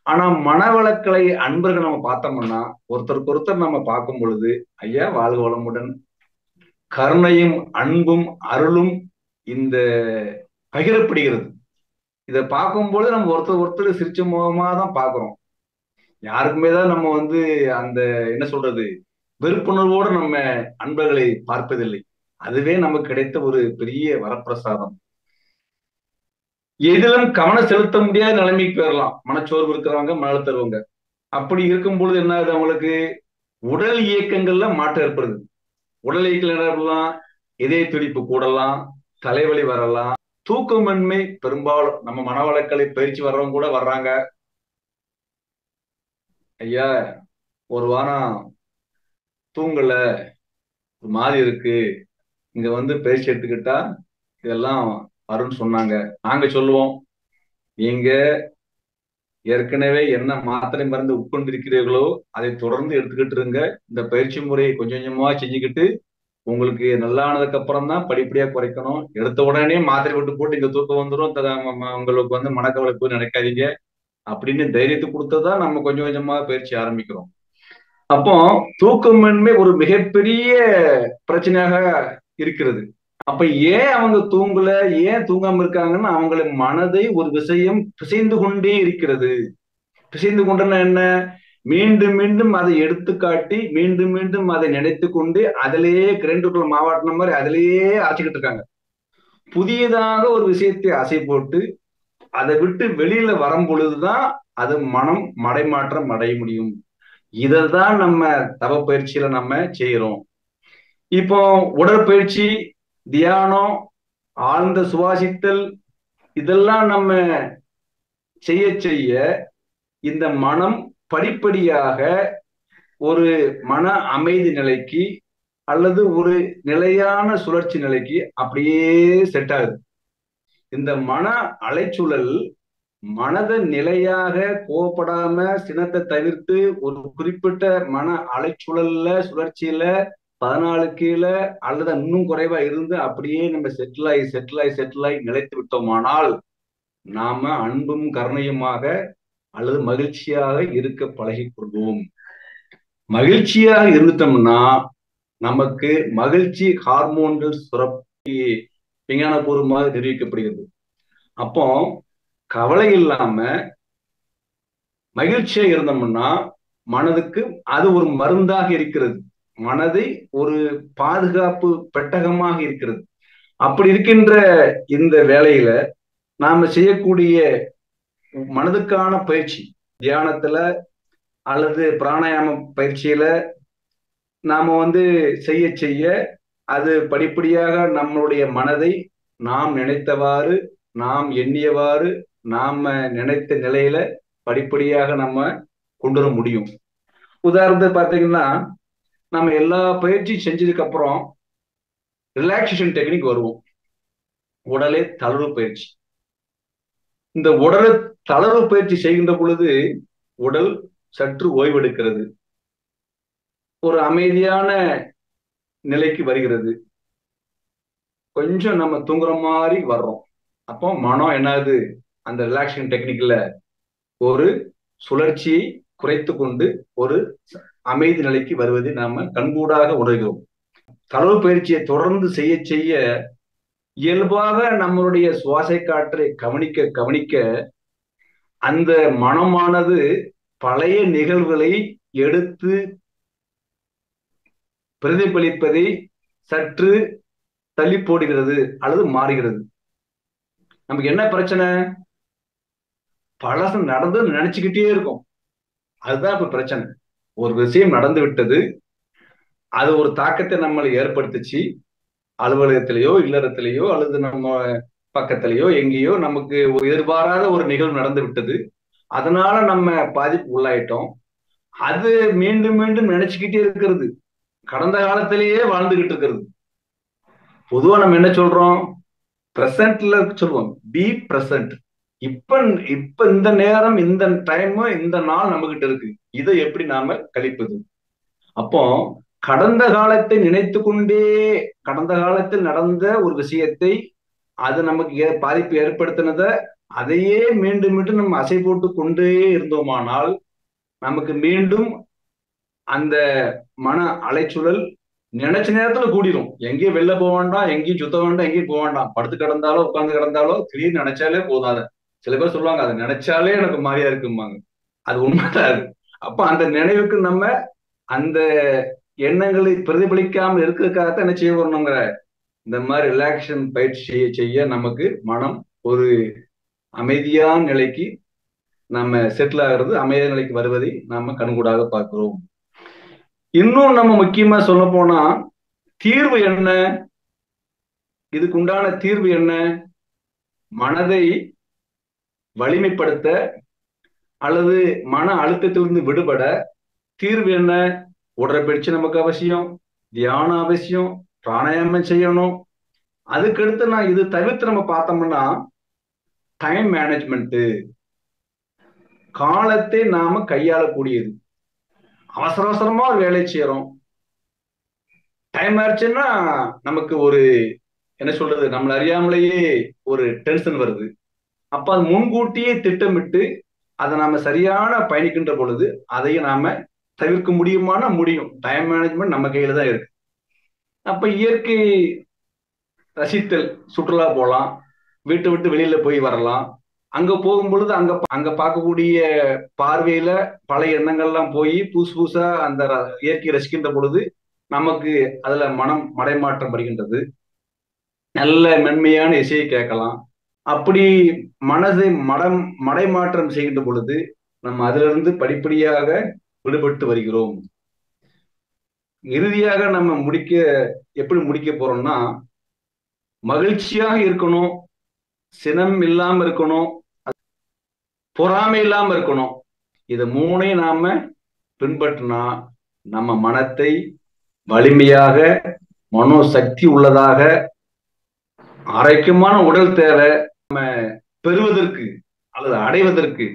ஆனா மனவளக்கலை அன்பர்கள் நம்ம பார்த்தோம்னா ஒருத்தருக்கு ஒருத்தர் நம்ம பார்க்கும் பொழுது, ஐயா வாழ்க வளமுடன், கருணையும் அன்பும் அருளும் இந்த பகிரப்படுகிறது. இதை பார்க்கும்போது நம்ம ஒருத்தர் சிரிச்ச முகமா தான் பார்க்கிறோம். யாருக்குமே தான் நம்ம அந்த என்ன சொல்றது, வெறுப்புணர்வோடு நம்ம அன்பர்களை பார்ப்பதில்லை. அதுவே நமக்கு கிடைத்த ஒரு பெரிய வரப்பிரசாதம். எதிலும் கவனம் செலுத்த முடியாத நிலைமைக்கு போயிடலாம் மனச்சோர்வு இருக்கிறவங்க, மன தருவங்க. அப்படி இருக்கும் பொழுது என்ன ஆகுது, அவங்களுக்கு உடல் இயக்கங்கள்ல மாற்றம் ஏற்படுது. உடல் இயக்கங்கள் என்ன பண்ணலாம், இதய துடிப்பு கூடலாம், தலைவலி வரலாம், தூக்கமின்மை. பெரும்பாலும் நம்ம மனவளக்கலை பயிற்சி வர்றவங்க கூட வர்றாங்க, ஐயா ஒரு வாரம் தூங்கல, ஒரு மாதிரி இருக்கு, இங்க பயிற்சி எடுத்துக்கிட்டா இதெல்லாம் வரும்னு சொன்னாங்க. நாங்க சொல்லுவோம், நீங்க ஏற்கனவே என்ன மாத்திரை மருந்து உட்கொண்டிருக்கிறீர்களோ அதை தொடர்ந்து எடுத்துக்கிட்டு இருங்க. இந்த பயிற்சி முறையை கொஞ்சம் கொஞ்சமா செஞ்சுக்கிட்டு உங்களுக்கு நல்லானதுக்கு அப்புறம் தான் படிப்படியா குறைக்கணும். எடுத்த உடனே மாத்திரை போட்டு இங்க தூக்கம் வந்துடும், உங்களுக்கு மனக்கவலை போய் நினைக்காதீங்க அப்படின்னு தைரியத்தை கொடுத்ததான் நம்ம கொஞ்சம் கொஞ்சமா பயிற்சி ஆரம்பிக்கிறோம். அப்போ தூக்கமின்மை ஒரு மிகப்பெரிய பிரச்சனையாக இருக்கிறது. அப்ப ஏன் அவங்க தூங்கல, ஏன் தூங்காம இருக்காங்கன்னா அவங்கள மனதை ஒரு விஷயம் பிசைந்து கொண்டே இருக்கிறது. பிசைந்து கொண்டன என்ன, மீண்டும் மீண்டும் அதை எடுத்துக்காட்டி மீண்டும் மீண்டும் அதை நினைத்து கொண்டு அதிலேயே கிரைண்டருக்குள்ள மாவாட்டின மாதிரி அதிலேயே அரைச்சிக்கிட்டு இருக்காங்க. புதியதாக ஒரு விஷயத்தை அசை போட்டு அதை விட்டு வெளியில வரும் பொழுதுதான் அது மனம் மடைமாற்றம் அடைய முடியும். இதைதான் நம்ம தவ பயிற்சியில நம்ம செய்யறோம். இப்போ உடற்பயிற்சி, தியானம், ஆழ்ந்த சுவாசித்தல், இதெல்லாம் நம்ம செய்ய செய்ய இந்த மனம் படிப்படியாக ஒரு மன அமைதி நிலைக்கு அல்லது ஒரு நிலையான சுழற்சி நிலைக்கு அப்படியே செட் ஆகுது. இந்த மன அலைச்சூழல் மனதை நிலையாக கோவப்படாம சினத்தை தவிர்த்து ஒரு குறிப்பிட்ட மன அலைச்சூழல்ல சுழற்சியில 14 கீழே அல்லது இன்னும் குறைவா இருந்து அப்படியே நம்ம செட்டில் ஆகி நிலைத்து விட்டோமானால் நாம அன்பும் கருணையுமாக அல்லது மகிழ்ச்சியாக இருக்க பழகிக் கொள்வோம். மகிழ்ச்சியாக இருந்துட்டோம்னா நமக்கு மகிழ்ச்சி ஹார்மோன்கள் சுரப்பி விஞ்ஞானபூர்வமாக நிரூபிக்கப்படுகிறது. அப்போ கவலை இல்லாம மகிழ்ச்சியா இருந்தோம்னா மனதுக்கு அது ஒரு மருந்தாக இருக்கிறது. மனதை ஒரு பாதுகாப்பு பெட்டகமாக இருக்கிறது. அப்படி இருக்கின்ற இந்த வேளையில நாம செய்யக்கூடிய மனதுக்கான பயிற்சி தியானத்துல அல்லது பிராணாயாம பயிற்சியில நாம செய்ய செய்ய அது படிப்படியாக நம்மளுடைய மனதை நாம் நினைத்தவாறு நாம் எண்ணியவாறு நாம நினைத்த நிலையில படிப்படியாக நம்ம கொண்டு வர முடியும். உதாரணத்துக்கு பார்த்தீங்கன்னா நம்ம எல்லா பயிற்சியும் செஞ்சதுக்கு அப்புறம் ரிலாக்ஸேஷன் டெக்னிக் வருவோம். உடலை தளர்வு பயிற்சி. இந்த உடலை தளர்வு பயிற்சி செய்கின்ற பொழுது உடல் சற்று ஓய்வெடுக்கிறது, ஒரு அமைதியான நிலைக்கு வருகிறது, கொஞ்சம் நம்ம தூங்குற மாதிரி வர்றோம். அப்போ மனம் என்னது, அந்த ரிலாக்ஸேஷன் டெக்னிக்ல ஒரு சுழற்சியை குறைத்து கொண்டு ஒரு அமைதி நிலைக்கு வருவதை நாம கண்கூடாக உணர்கிறோம். தளர்வு பயிற்சியை தொடர்ந்து செய்ய செய்ய இயல்பாக நம்மளுடைய சுவாச காற்றை கவனிக்க கவனிக்க அந்த மனமானது பழைய நிகழ்வுகளை எடுத்து பிரதிபலிப்பதை சற்று தள்ளி போடுகிறது அல்லது மாறுகிறது. நமக்கு என்ன பிரச்சனை, பழசு நடந்து நினைச்சுக்கிட்டே இருக்கும். அதுதான் இப்ப பிரச்சனை. ஒரு விஷயம் நடந்து விட்டது, அது ஒரு தாக்கத்தை நம்மளை ஏற்படுத்துச்சு. அலுவலகத்திலேயோ இல்லறத்திலேயோ அல்லது நம்ம பக்கத்திலேயோ எங்கேயோ நமக்கு ஒரு எதிர்பாராத ஒரு நிகழ்வு நடந்து விட்டது, அதனால நம்ம பாதிப்பு உள்ளாயிட்டோம். அது மீண்டும் மீண்டும் நினைச்சுக்கிட்டே இருக்கிறது, கடந்த காலத்திலேயே வாழ்ந்துகிட்டு இருக்கிறது. பொதுவா நம்ம என்ன சொல்றோம், பிரசன்ட்ல சொல்லுவோம், பி பிரசன்ட். இப்ப இந்த நேரம், இந்த டைம், இந்த நாள் நம்ம கிட்ட இருக்கு, இதை எப்படி நாம கழிப்பது? அப்போ கடந்த காலத்தை நினைத்து கொண்டே கடந்த காலத்தில் நடந்த ஒரு விஷயத்தை அது நமக்கு பாதிப்பு ஏற்படுத்தினத அதையே மீண்டும் மீண்டும் நம்ம அசை போட்டு கொண்டே இருந்தோமானால் நமக்கு மீண்டும் அந்த மன அலைச்சூழல் நினைச்ச நேரத்துல கூடிரும். எங்கேயும் வெளில போக வேண்டாம், எங்கேயும் சுத்த வேண்டாம், எங்கேயும் போக வேண்டாம், படுத்து கிடந்தாலோ உட்கார்ந்து கிடந்தாலோ திடீர்னு நினைச்சாலே போதாத. சில பேர் சொல்லுவாங்க, அதை நினைச்சாலே எனக்கு மாறியா இருக்குமாங்க. அது உண்மைதான். அப்ப அந்த நினைவுக்கு நம்ம அந்த எண்ணங்களை பிரதிபலிக்காமல் இருக்கிறதுக்காகத்தான் என்ன செய்ய வரணுங்கிற இந்த மாதிரி ரிலாக்ஸேஷன் பயிற்சி செய்ய செய்ய நமக்கு மனம் ஒரு அமைதியான நிலைக்கு நம்ம செட்டில் ஆகிறது, அமைதியான நிலைக்கு வருவதை நாம கண்கூடாக பார்க்கிறோம். இன்னும் நம்ம முக்கியமா சொல்ல போனா தீர்வு என்ன, இதுக்கு உண்டான தீர்வு என்ன? மனதை வலிமைப்படுத்த அல்லது மன அழுத்தத்திலிருந்து விடுபட தீர்வு என்ன? உடற்பயிற்சி நமக்கு அவசியம், தியானம் அவசியம், பிராணாயாமம் செய்யணும். அதுக்கடுத்து நான் இது தவிர்த்து நம்ம பார்த்தோம்னா டைம் மேனேஜ்மெண்ட், காலத்தை நாம கையாளக்கூடியது. அவசர அவசரமா ஒரு வேலை செய்யறோம், டைம் ஆயிடுச்சுன்னா நமக்கு ஒரு என்ன சொல்றது, நம்மள அறியாமலேயே ஒரு டென்ஷன் வருது. அப்ப அது முன்கூட்டியே திட்டமிட்டு அதை நாம சரியான பயணிக்கின்ற பொழுது அதையும் நாம தவிர்க்க முடியுமானா முடியும். டைம் மேனேஜ்மெண்ட் நம்ம கையில தான் இருக்கு. அப்ப இயற்கை ரசித்தல், சுற்றுலா போகலாம், வீட்டை விட்டு வெளியில போய் வரலாம். அங்க போகும் பொழுது அங்க பார்க்கக்கூடிய பார்வையில பழைய எண்ணங்கள்லாம் போய் புதுசு புதுசா அந்த இயற்கையை ரசிக்கின்ற பொழுது நமக்கு அதுல மனம் மடைமாற்றம் வருகின்றது. நல்ல மென்மையான இசையை கேட்கலாம். அப்படி மனதை மடைமாற்றம் செய்கின்ற பொழுது நம்ம அதுல இருந்து படிப்படியாக விடுபட்டு வருகிறோம். இறுதியாக நம்ம எப்படி முடிக்க போறோம்னா, மகிழ்ச்சியாக இருக்கணும், சினம் இல்லாம இருக்கணும், பொறாமை இல்லாம இருக்கணும். இத மூணையும் நாம பின்பற்றினா நம்ம மனத்தை வலிமையாக, மனோசக்தி உள்ளதாக, ஆரோக்கியமான உடல் தேவை நம்ம பெறுவதற்கு அல்லது அடைவதற்கு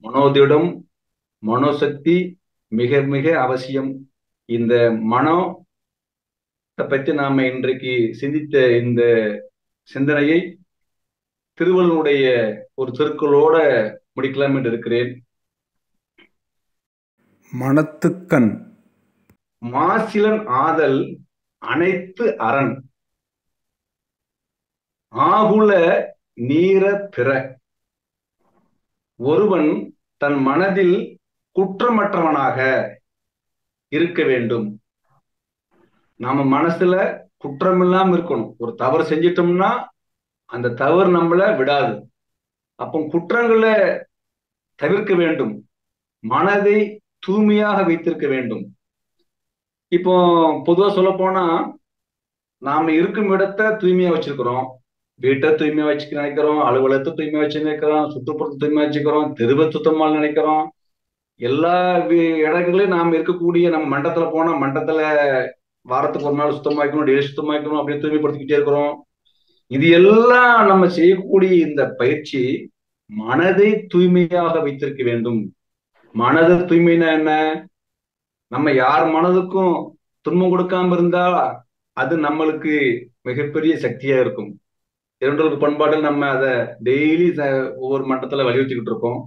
மனோதிடம், மனோசக்தி மிக மிக அவசியம். இந்த மனத்தை பற்றி நாம இன்றைக்கு சிந்தித்த இந்த சிந்தனையை திருவள்ளுவனுடைய ஒரு திருக்குறளோட முடிக்கலாம் என்று இருக்கிறேன். மனத்துக்கண் மாசிலன் ஆதல் அனைத்து அரண் ஆகுல நீர பிற. ஒருவன் தன் மனதில் குற்றமற்றவனாக இருக்க வேண்டும். நம்ம மனசுல குற்றமில்லாம இருக்கணும். ஒரு தவறு செஞ்சிட்டோம்னா அந்த தவறு நம்மள விடாது. அப்போ குற்றங்களை தவிர்க்க வேண்டும். மனதை தூய்மையாக வைத்திருக்க வேண்டும். இப்போ பொதுவா சொல்ல போனா நாம இருக்கும் இடத்தை தூய்மையா வச்சிருக்கிறோம், வீட்டை தூய்மையா வச்சுக்க நினைக்கிறோம், அலுவலகத்தை தூய்மையா வச்சு நினைக்கிறோம், சுற்றுப்புறத்தை தூய்மையா வச்சுக்கிறோம், தெருவை சுத்தமா நினைக்கிறோம். எல்லா இடங்களையும் நாம இருக்கக்கூடிய நம்ம மண்டத்துல போனா மண்டத்துல வாரத்துக்கு ஒரு நாள் சுத்தமா வைக்கணும், டெய்லி சுத்தமா வைக்கணும், அப்படியே தூய்மைப்படுத்திக்கிட்டே இருக்கிறோம். இது எல்லாம் நம்ம செய்யக்கூடிய இந்த பயிற்சி மனதை தூய்மையாக வைத்திருக்க வேண்டும். மனது தூய்மைனா என்ன? நம்ம யார் மனதுக்கும் துன்பம் கொடுக்காம இருந்தா அது நம்மளுக்கு மிகப்பெரிய சக்தியா இருக்கும். இரண்டொரு பண்பாட்டில் நம்ம அதை டெய்லி ஒவ்வொரு மட்டத்துல வலியுறுத்திக்கிட்டு இருக்கோம்.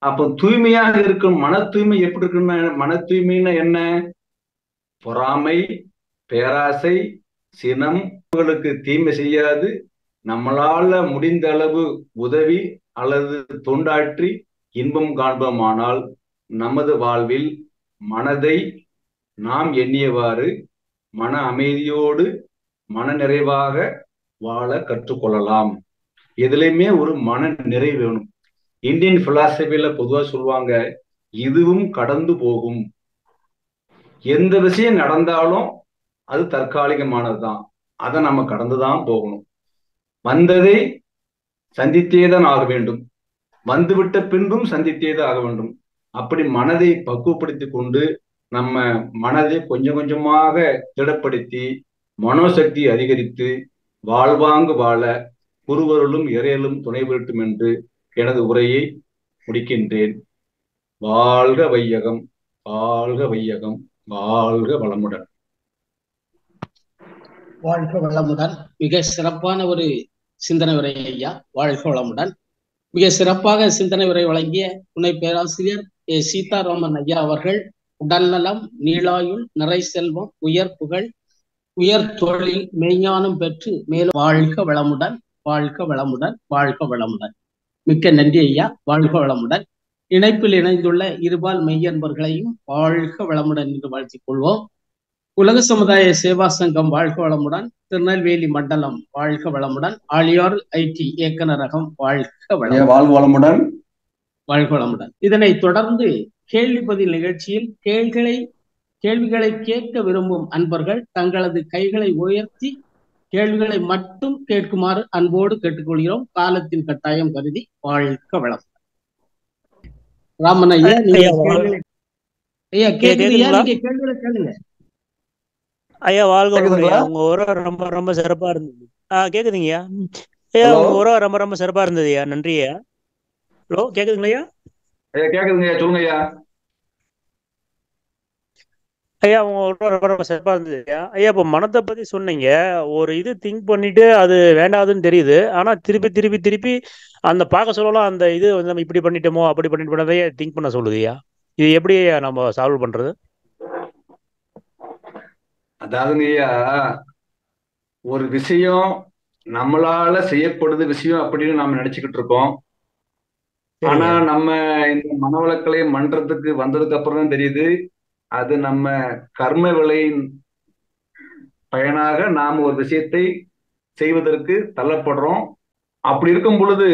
அப்போ தூய்மையாக இருக்கும். மன தூய்மை எப்படி இருக்குன்னா, மன தூய்மைன்னா என்ன? பொறாமை, பேராசை, சினம் உங்களுக்கு தீமை செய்யாது. நம்மளால முடிந்த அளவு உதவி அல்லது தொண்டாற்றி இன்பம் காண்போமானால் நமது வாழ்வில் மனதை நாம் எண்ணியவாறு மன அமைதியோடு மன நிறைவாக வாழ கற்றுக்கொள்ளலாம். எதுலையுமே ஒரு மன நிறைவு வேணும். இந்தியன் பிலாசபில பொதுவா சொல்லுவாங்க, இதுவும் கடந்து போகும். எந்த விஷயம் நடந்தாலும் அது தற்காலிகமானதுதான். அதை நம்ம கடந்துதான் போகணும். வந்ததை சந்தித்தேதான் ஆக வேண்டும், வந்துவிட்ட பின்பும் சந்தித்தேதான் ஆக வேண்டும். அப்படி மனதை பக்குவப்படுத்தி கொண்டு நம்ம மனதை கொஞ்சம் கொஞ்சமாக திடப்படுத்தி மனோசக்தி அதிகரித்து வாழ்வாங்கு வாழ குருவருளும் இறையலும் துணை பெறட்டும் என்று எனது உரையை முடிக்கின்றேன். வாழ்க வையகம், வாழ்க வையகம், வாழ்க வளமுடன். வாழ்க வளமுடன். மிக சிறப்பான ஒரு சிந்தனை உரை ஐயா. வாழ்க வளமுடன். மிக சிறப்பாக சிந்தனை உரை வழங்கிய துணை பேராசிரியர் சீதாராமன் ஐயா அவர்கள் உடல்நலம், நீளாயுள், நிறை செல்வம், உயர் புகழ், உயர் தொழில், மெய்ஞானம் பெற்று மேலும் வாழ்க வளமுடன், வாழ்க வளமுடன், வாழ்க வளமுடன். மிக்க நன்றி ஐயா. வாழ்க வளமுடன். இணைப்பில் இணைந்துள்ள இருபால் மெய்யன்பர்களையும் வாழ்க வளமுடன் என்று வாழ்த்திக் கொள்வோம். உலக சமுதாய சேவா சங்கம் வாழ்க வளமுடன், திருநெல்வேலி மண்டலம் வாழ்க வளமுடன், ஆழியார் ஐடி இயக்குநரகம் வாழ்க வளமுடன், வாழ்க வளமுடன். இதனை தொடர்ந்து கேள்வி பதில் நிகழ்ச்சியில் கேள்விகளை கேட்க விரும்பும் அன்பர்கள் தங்களது கைகளை உயர்த்தி கேள்விகளை மட்டும் கேட்குமாறு அன்போடு கேட்டுக்கொள்கிறோம். காலத்தின் கட்டாயம் கருதி வாழ்க வளம். ராமன் ஐயா, ஐயா கேக்குறீங்க? நீங்க கேள்விகளை கேளுங்க ஐயா. வாழ்க ஐயா. உங்க உறவு ரொம்ப ரொம்ப சிறப்பா இருந்தது. கேக்குதுங்கய்யா ஐயா. உங்க உறவு ரொம்ப ரொம்ப சிறப்பா இருந்தது ஐயா. நன்றி ஐயா. ஹலோ, கேக்குதுங்களா ஐயா? கேக்குதுங்க, சொல்லுங்க ஐயா. ஐயா, உங்க உறவு ரொம்ப ரொம்ப சிறப்பா இருந்தது ஐயா. ஐயா, இப்போ மனத்தை பத்தி சொன்னீங்க. ஒரு இது திங்க் பண்ணிட்டு அது வேண்டாதுன்னு தெரியுது, ஆனா திருப்பி திருப்பி திருப்பி அந்த பார்க்க சொல்லலாம். அந்த இது வந்து நம்ம இப்படி பண்ணிட்டோமோ அப்படி பண்ணிட்டு போனதே திங்க் பண்ண சொல்லுது ஐயா. இது எப்படி நம்ம சால்வ் பண்றது? அதாவதுங்கய்யா, ஒரு விஷயம் நம்மளால செய்யப்படுது விஷயம் அப்படின்னு நாம நினைச்சுக்கிட்டு இருக்கோம். ஆனா நம்ம இந்த மனவளக்கலை மன்றத்துக்கு வந்ததுக்கு அப்புறம் தான் தெரியுது, அது நம்ம கர்ம விளையின் பயனாக நாம் ஒரு விஷயத்தை செய்வதற்கு தள்ளப்படுறோம். அப்படி இருக்கும் பொழுது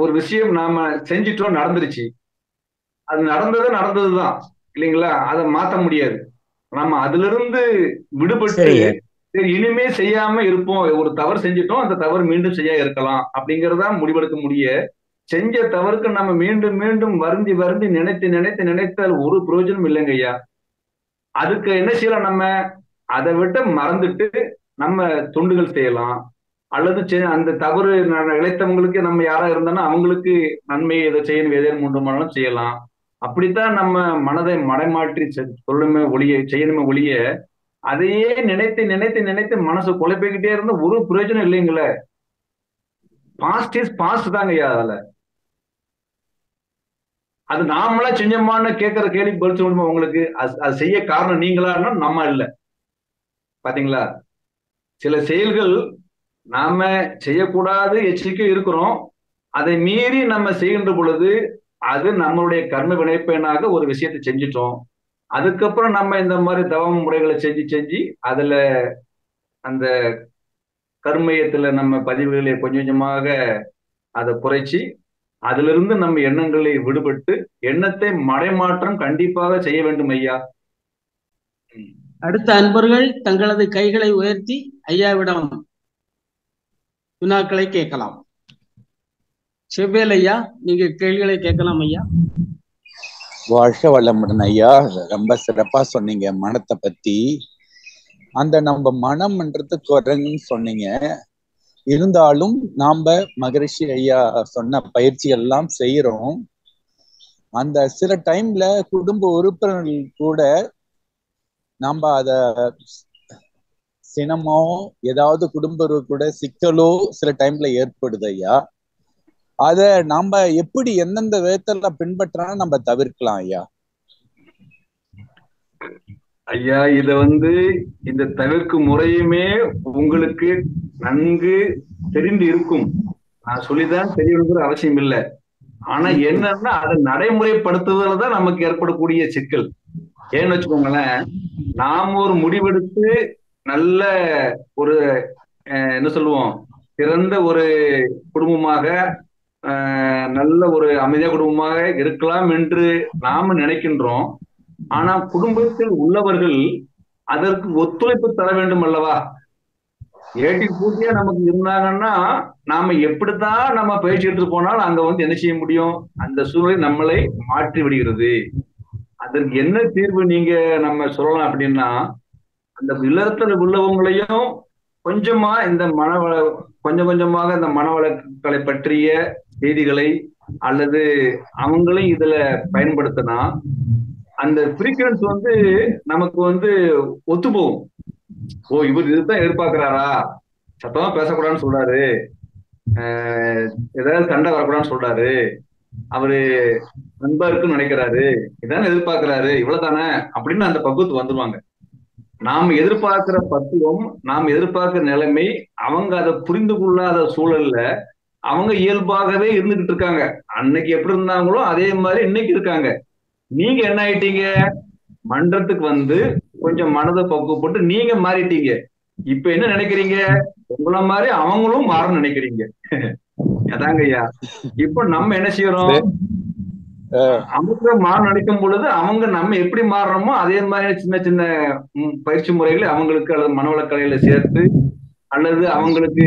ஒரு விஷயம் நாம செஞ்சிட்டோம், நடந்துருச்சு. அது நடந்ததுதான் இல்லைங்களா? அதை மாற்ற முடியாது. நம்ம அதுல இருந்து விடுபட்டு இனிமே செய்யாம இருப்போம். ஒரு தவறு செஞ்சிட்டோம், அந்த தவறு மீண்டும் செய்ய இருக்கலாம் அப்படிங்கறதா முடிவெடுக்க முடிய. செஞ்ச தவறுக்கு நம்ம மீண்டும் மீண்டும் வருந்தி வருந்தி நினைத்து நினைத்து நினைத்தால் ஒரு பிரயோஜனம் இல்லைங்க ஐயா. அதுக்கு என்ன செய்யலாம்? நம்ம அதை விட்டு மறந்துட்டு நம்ம தொண்டுகள் செய்யலாம், அல்லது அந்த தவறு இழைத்தவங்களுக்கு நம்ம யாரா இருந்தோம்னா அவங்களுக்கு நன்மை எதை செய்யணும் எதையும் உண்டுமானாலும் செய்யலாம். அப்படித்தான் நம்ம மனதை மடைமாற்றி சொல்லணுமே ஒழிய செய்யணுமே ஒழிய அதையே நினைத்து நினைத்து நினைத்து மனசு குழப்பிக்கிட்டே இருந்த ஒரு பிரயோஜனம் இல்லைங்களே. பாஸ்ட் இஸ் பாஸ்ட் தாங்க ஐயா. அது நாமளா செஞ்சோமான்னு கேட்கிற கேள்வி பதில் சொல்லுமா உங்களுக்கு? அது செய்ய காரணம் நீங்களான்னா நம்ம இல்ல. பாத்தீங்களா, சில செயல்கள் நாம செய்யக்கூடாது எச்சரிக்கை இருக்கிறோம், அதை மீறி நம்ம செய்கின்ற பொழுது அது நம்மளுடைய கர்ம வினைப்பயனாக ஒரு விஷயத்தை செஞ்சிட்டோம். அதுக்கப்புறம் நம்ம இந்த மாதிரி தவம் முறைகளை செஞ்சு செஞ்சு அதுல அந்த கர்மயத்துல நம்ம பதிவுகளை கொஞ்சம் கொஞ்சமாக அதை குறைச்சி அதுல இருந்து நம்ம எண்ணங்களை விடுபட்டு எண்ணத்தை மடைமாற்றம் கண்டிப்பாக செய்ய வேண்டும் ஐயா. அடுத்த அன்பர்கள் தங்களது கைகளை உயர்த்தி ஐயாவிடம் வினாக்களை கேட்கலாம். செவ்வேல் ஐயா, நீங்க கேள்விகளை கேட்கலாம் ஐயா. வாழ்க வளமுடன் ஐயா. ரொம்ப சிறப்பா சொன்னீங்க மனத்தை பத்தி. அந்த நம்ம மனம்ன்றது குரங்குன்னு சொன்னீங்க. இருந்தாலும் நாம மகரிஷி ஐயா சொன்ன பயிற்சி எல்லாம் செய்யறோம். அந்த சில டைம்ல குடும்ப உறுப்பினர்கள் கூட நாம அத சினமோ ஏதாவது குடும்ப கூட சிக்கலோ சில டைம்ல ஏற்படுது ஐயா. அத நாம எப்படி எந்தெந்த விதத்துல பின்பற்றினா நம்ம தவிர்க்கலாம் ஐயா? ஐயா, இத இந்த தவிர்க்கும் முறையுமே உங்களுக்கு நன்கு தெரிந்து இருக்கும். நான் சொல்லிதான் தெரியணுங்கிற அவசியம் இல்லை. ஆனா என்னன்னா அதை நடைமுறைப்படுத்துவதில் தான் நமக்கு ஏற்படக்கூடிய சிக்கல். ஏன்னு வச்சுக்கோங்களேன், நாம் ஒரு முடிவெடுத்து நல்ல ஒரு என்ன சொல்லுவோம், சிறந்த ஒரு குடும்பமாக நல்ல ஒரு அமைதியான குடும்பமாக இருக்கலாம் என்று நாம நினைக்கின்றோம். ஆனா குடும்பத்தில் உள்ளவர்கள் அதற்கு ஒத்துழைப்பு தர வேண்டும் அல்லவா? ஏட்டி பூட்டியா நமக்கு இருந்தாங்கன்னா நாம எப்படித்தான் நம்ம பயிற்சி எடுத்து போனாலும் அங்க என்ன செய்ய முடியும்? அந்த சூழ்நிலை நம்மளை மாற்றி விடுகிறது. அதற்கு என்ன தீர்வு நீங்க நம்ம சொல்லலாம் அப்படின்னா, அந்த இல்லறத்துல உள்ளவங்களையும் கொஞ்சமா இந்த கொஞ்சம் கொஞ்சமாக இந்த மனவளக்கலை பற்றிய செய்திகளை அல்லது அவங்களையும் இதுல பயன்படுத்தினா அந்த ஃப்ரீக்வன்ஸ் நமக்கு ஒத்து போகும். ஓ, இவர் இதுதான் எதிர்பார்க்கிறாரா, சத்தமா பேசக்கூடாதுன்னு சொல்றாரு, ஏதாவது சண்டை வரக்கூடாதுன்னு சொல்றாரு, அவரு நண்பா இருக்குன்னு நினைக்கிறாரு, இதான எதிர்பார்க்கிறாரு, இவ்வளவுதானே அப்படின்னு அந்த பக்குவத்துக்கு வந்துருவாங்க. நாம் எதிர்பார்க்கிற பக்குவம், நாம் எதிர்பார்க்கிற நிலைமை அவங்க அதை புரிந்து கொள்ளாத சூழல்ல அவங்க இயல்பாகவே இருந்துகிட்டு இருக்காங்க. அன்னைக்கு எப்படி இருந்தாங்களோ அதே மாதிரி இன்னைக்கு இருக்காங்க. நீங்க என்ன ஆயிட்டீங்க? மன்றத்துக்கு கொஞ்சம் மனதை பக்குவப்பட்டு நீங்க மாறிட்டீங்க. இப்ப என்ன நினைக்கிறீங்க? உங்களை மாதிரி அவங்களும் மாறணும்னு நினைக்கிறீங்க. அதாங்க ஐயா. இப்ப நம்ம என்ன செய்யறோம்? அவங்க மாற நினைக்கும் பொழுது அவங்க நம்ம எப்படி மாறுறோமோ அதே மாதிரி சின்ன சின்ன பயிற்சி முறைகளை அவங்களுக்கு அல்லது மனவளக்கலையில சேர்த்து அல்லது அவங்களுக்கு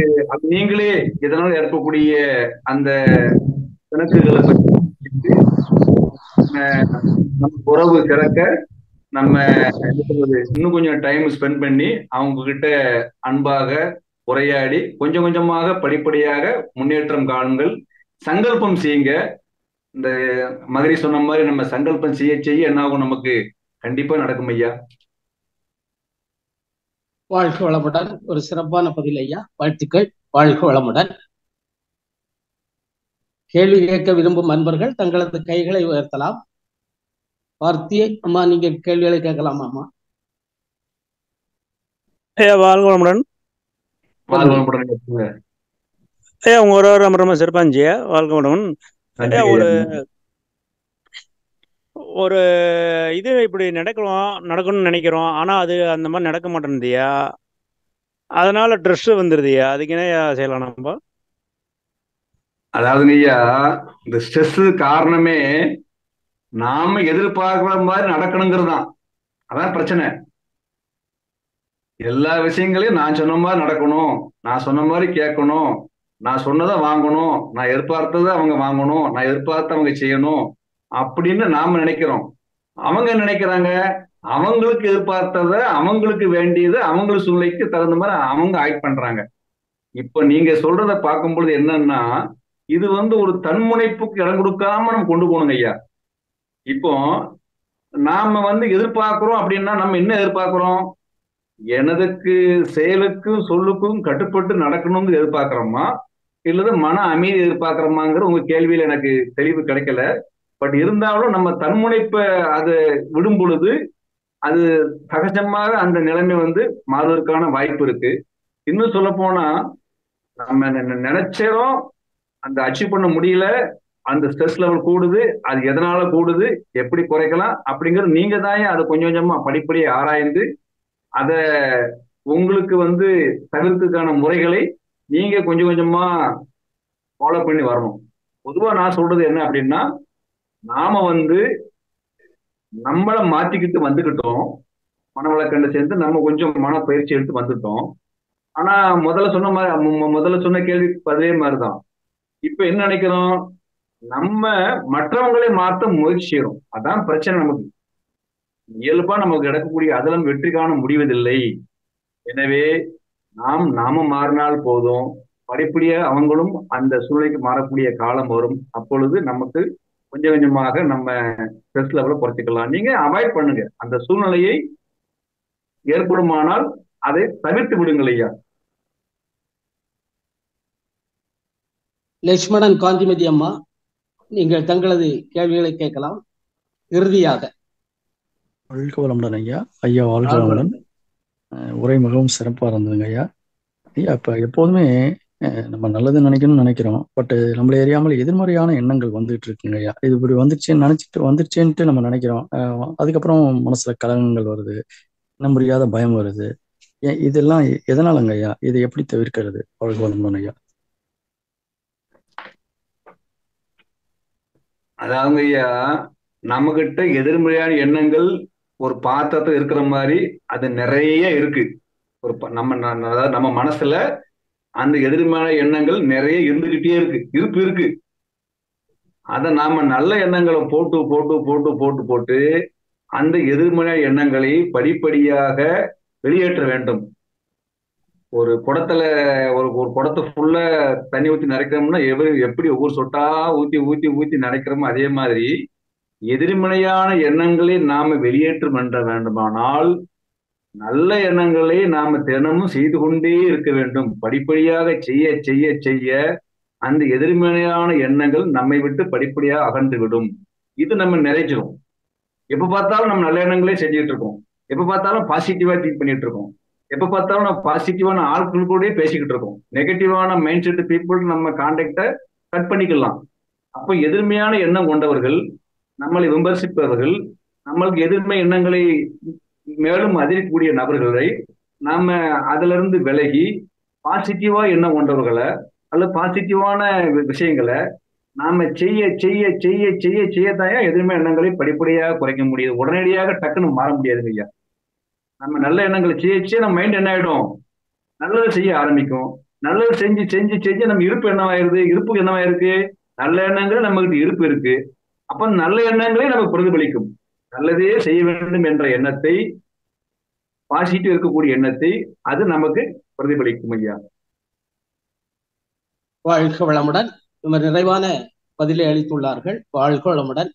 நீங்களே இதனால ஏற்படக்கூடிய அந்த கணக்குகளை பற்றி நம்ம உறவு திறக்க நம்ம இன்னும் கொஞ்சம் டைம் ஸ்பெண்ட் பண்ணி அவங்க கிட்ட அன்பாக உரையாடி கொஞ்சம் கொஞ்சமாக படிப்படியாக முன்னேற்றம் காணுங்கள். சங்கல்பம் செய்யுங்க. இந்த மகரி சொன்ன மாதிரி நம்ம சங்கல்பம் செய்ய செய்ய என்ன ஆகும்? நமக்கு கண்டிப்பா நடக்கும் ஐயா. வாழ்க வளமுடன். ஒரு சிறப்பான பதில் ஐயா, வாழ்த்துக்கள். வாழ்க வளமுடன். கேள்வி கேட்க விரும்பும் அன்பர்கள் தங்களது கைகளை உயர்த்தலாம். பார்த்தியை அம்மா, நீங்க கேள்விகளை கேட்கலாமா அம்மா? ஐயா வாழ்க வளமுடன். ஐயா உங்க ஒரு ரொம்ப சிறப்பா இருந்துச்சு. வாழ்க வளமுடன். ஐயா ஒரு இது இப்படி நடக்கணும்னு நினைக்கிறோம், ஆனா அது அந்த மாதிரி நடக்க மாட்டேன்னுதுயா. அதனால ட்ரெஸ் வந்துருதுயா. அதுக்கு என்ன செய்யலாம் நம்ம? அதாவது ஐயா, இந்த ஸ்ட்ரெஸ் காரணமே நாம எதிர்பார்க்கிற மாதிரி நடக்கணுங்கிறது தான். அதான் பிரச்சனை. எல்லா விஷயங்களையும் நான் சொன்ன மாதிரி நடக்கணும், நான் சொன்ன மாதிரி கேட்கணும், நான் சொன்னதை வாங்கணும், நான் எதிர்பார்த்ததை அவங்க வாங்கணும், நான் எதிர்பார்த்த அவங்க செய்யணும் அப்படின்னு நாம நினைக்கிறோம். அவங்க நினைக்கிறாங்க அவங்களுக்கு எதிர்பார்த்ததை, அவங்களுக்கு வேண்டியது, அவங்களுக்கு சூழ்நிலைக்கு தகுந்த மாதிரி அவங்க ஆக்ட் பண்றாங்க. இப்ப நீங்க சொல்றத பார்க்கும் பொழுது என்னன்னா, இது ஒரு தன்முனைப்புக்கு இடம் கொடுக்காம நம்ம கொண்டு போகணுங்க ஐயா. இப்போ நாம எதிர்பார்க்கிறோம் அப்படின்னா நம்ம என்ன எதிர்பார்க்கிறோம்? எனதுக்கு செயலுக்கும் சொல்லுக்கும் கட்டுப்பட்டு நடக்கணும்னு எதிர்பார்க்கிறோமா, இல்லது மன அமைதி எதிர்பார்க்கிறோமாங்கிற உங்க கேள்வியில எனக்கு தெளிவு கிடைக்கல. பட் இருந்தாலும் நம்ம தன்முனைப்பை அதை விடும் பொழுது அது சகஜமாக அந்த நிலைமை மாறுவதற்கான வாய்ப்பு இருக்கு. இன்னும் சொல்ல போனா நம்ம நினைச்சோம் அந்த அச்சீவ் பண்ண முடியல, அந்த ஸ்ட்ரெஸ் லெவல் கூடுது, அது எதனால கூடுது, எப்படி குறைக்கலாம் அப்படிங்கிறது நீங்க தான் அதை கொஞ்சம் கொஞ்சமா படிப்படியை ஆராய்ந்து அத உங்களுக்கு தவிர்க்கிறதுக்கான முறைகளை நீங்க கொஞ்சம் கொஞ்சமா ஃபாலோ பண்ணி வரணும். பொதுவா நான் சொல்றது என்ன அப்படின்னா, நாம நம்மளை மாத்திக்கிட்டு வந்துகிட்டோம், மனவளக்கண்டு சேர்ந்து நம்ம கொஞ்சம் மன பயிற்சி எடுத்து வந்துட்டோம். ஆனா முதல்ல சொன்ன கேள்விக்கு அதே மாதிரிதான் இப்ப என்ன நினைக்கிறோம், நம்ம மற்றவங்களை மாற்ற முயற்சி செய்யறோம். அதான் பிரச்சனை. நமக்கு இயல்பா நமக்கு கிடக்கக்கூடிய அதெல்லாம் வெற்றி காண முடிவதில்லை. எனவே நாம மாறினால் போதும், படிப்படியா அவங்களும் அந்த சூழ்நிலைக்கு மாறக்கூடிய காலம் வரும். அப்பொழுது நமக்கு கொஞ்சம் கொஞ்சமாக நம்ம ஸ்ட்ரெஸ் லெவலை குறைச்சிக்கலாம். நீங்க அவாய்ட் பண்ணுங்க, அந்த சூழ்நிலையை ஏற்படுமானால் அதை தவிர்த்து விடுங்கள் ஐயா. லட்சுமணன் காந்திமதி அம்மா, நீங்கள் தங்களது கேள்விகளை கேட்கலாம். இறுதியாக வாழ்க வளமுடன் ஐயா. ஐயா வாழ்க வளமுடன். உரை மிகவும் சிறப்பா இருந்ததுங்க ஐயா. ஐயா இப்ப எப்போதுமே நம்ம நல்லது நினைக்கணும்னு நினைக்கிறோம், பட் நம்மள அறியாமல் எதிர்மறையான எண்ணங்கள் வந்துட்டு இருக்குங்க ஐயா. இது இப்படி வந்துருச்சேன்ட்டு நம்ம நினைக்கிறோம். அதுக்கப்புறம் மனசுல கலகங்கள் வருது, என்ன புரியாத பயம் வருது. இதெல்லாம் எதனாலங்க ஐயா? இதை எப்படி தவிர்க்கிறது? வாழ்க வளமுடன் ஐயா. அதாவது ஐயா, நம்ம கிட்ட எதிர்மறையான எண்ணங்கள் ஒரு பாத்திரத்தை இருக்கிற மாதிரி அது நிறைய இருக்கு. அதாவது நம்ம மனசுல அந்த எதிர்மறையான எண்ணங்கள் நிறைய இருந்துகிட்டே இருக்கு. அதை நாம நல்ல எண்ணங்களை போட்டு போட்டு போட்டு போட்டு போட்டு அந்த எதிர்மறையான எண்ணங்களை படிப்படியாக வெளியேற்ற வேண்டும். ஒரு குடத்துல ஒரு குடத்தை ஃபுல்லா தண்ணி ஊற்றி நிறைக்கிறோம்னா எப்படி ஒவ்வொரு சொட்டா ஊத்தி ஊத்தி ஊத்தி நிறைக்கிறோமோ அதே மாதிரி எதிர்மறையான எண்ணங்களை நாம வெளியேற்ற வேண்டுமானால் நல்ல எண்ணங்களை நாம தினமும் செய்து கொண்டே இருக்க வேண்டும். படிப்படியாக செய்ய செய்ய செய்ய அந்த எதிர்மறையான எண்ணங்கள் நம்மை விட்டு படிப்படியாக அகன்று விடும். இது நம்ம நிறைஞ்சிடும். எப்ப பார்த்தாலும் நம்ம நல்ல எண்ணங்களே செஞ்சுட்டு இருக்கோம், எப்ப பார்த்தாலும் பாசிட்டிவா திங்க் பண்ணிட்டு இருக்கோம், எப்ப பார்த்தாலும் நம்ம பாசிட்டிவான ஆட்கள் கூட பேசிக்கிட்டு இருக்கோம். நெகட்டிவான மைண்ட் செட் பீப்புள் நம்ம கான்டாக்டை கட் பண்ணிக்கலாம். அப்போ எதிர்மையான எண்ணம் கொண்டவர்கள், நம்மளை விமர்சிப்பவர்கள், நம்மளுக்கு எதிர்மை எண்ணங்களை மேலும் அதிகக்கூடிய நபர்களை நாம அதுல இருந்து விலகி பாசிட்டிவா எண்ணம் கொண்டவர்களை அல்லது பாசிட்டிவான விஷயங்களை நாம செய்ய செய்ய செய்ய செய்ய செய்யத்தாயா எதிர்மை எண்ணங்களை படிப்படியாக குறைக்க முடியுது. உடனடியாக டக்குன்னு மாற முடியாதுங்க ஐயா. நம்ம நல்ல எண்ணங்களை செய்ய நம்ம மைண்ட் என்ன ஆயிடும், நல்லதை செய்ய ஆரம்பிக்கும். நல்லது செஞ்சு செஞ்சு செஞ்சு நம்ம இருப்பு என்னவாயிருக்கு, நல்ல எண்ணங்கள் நம்ம கிட்ட இருப்பு இருக்கு. அப்ப நல்ல எண்ணங்களே நமக்கு பிரதிபலிக்கும். நல்லதே செய்ய வேண்டும் என்ற எண்ணத்தை, பாசிட்டிவ் இருக்கக்கூடிய எண்ணத்தை அது நமக்கு பிரதிபலிக்கும் ஐயா. வாழ்க வளமுடன். இவர் நிறைவான பதிலை அளித்துள்ளார்கள். வாழ்க வளமுடன்.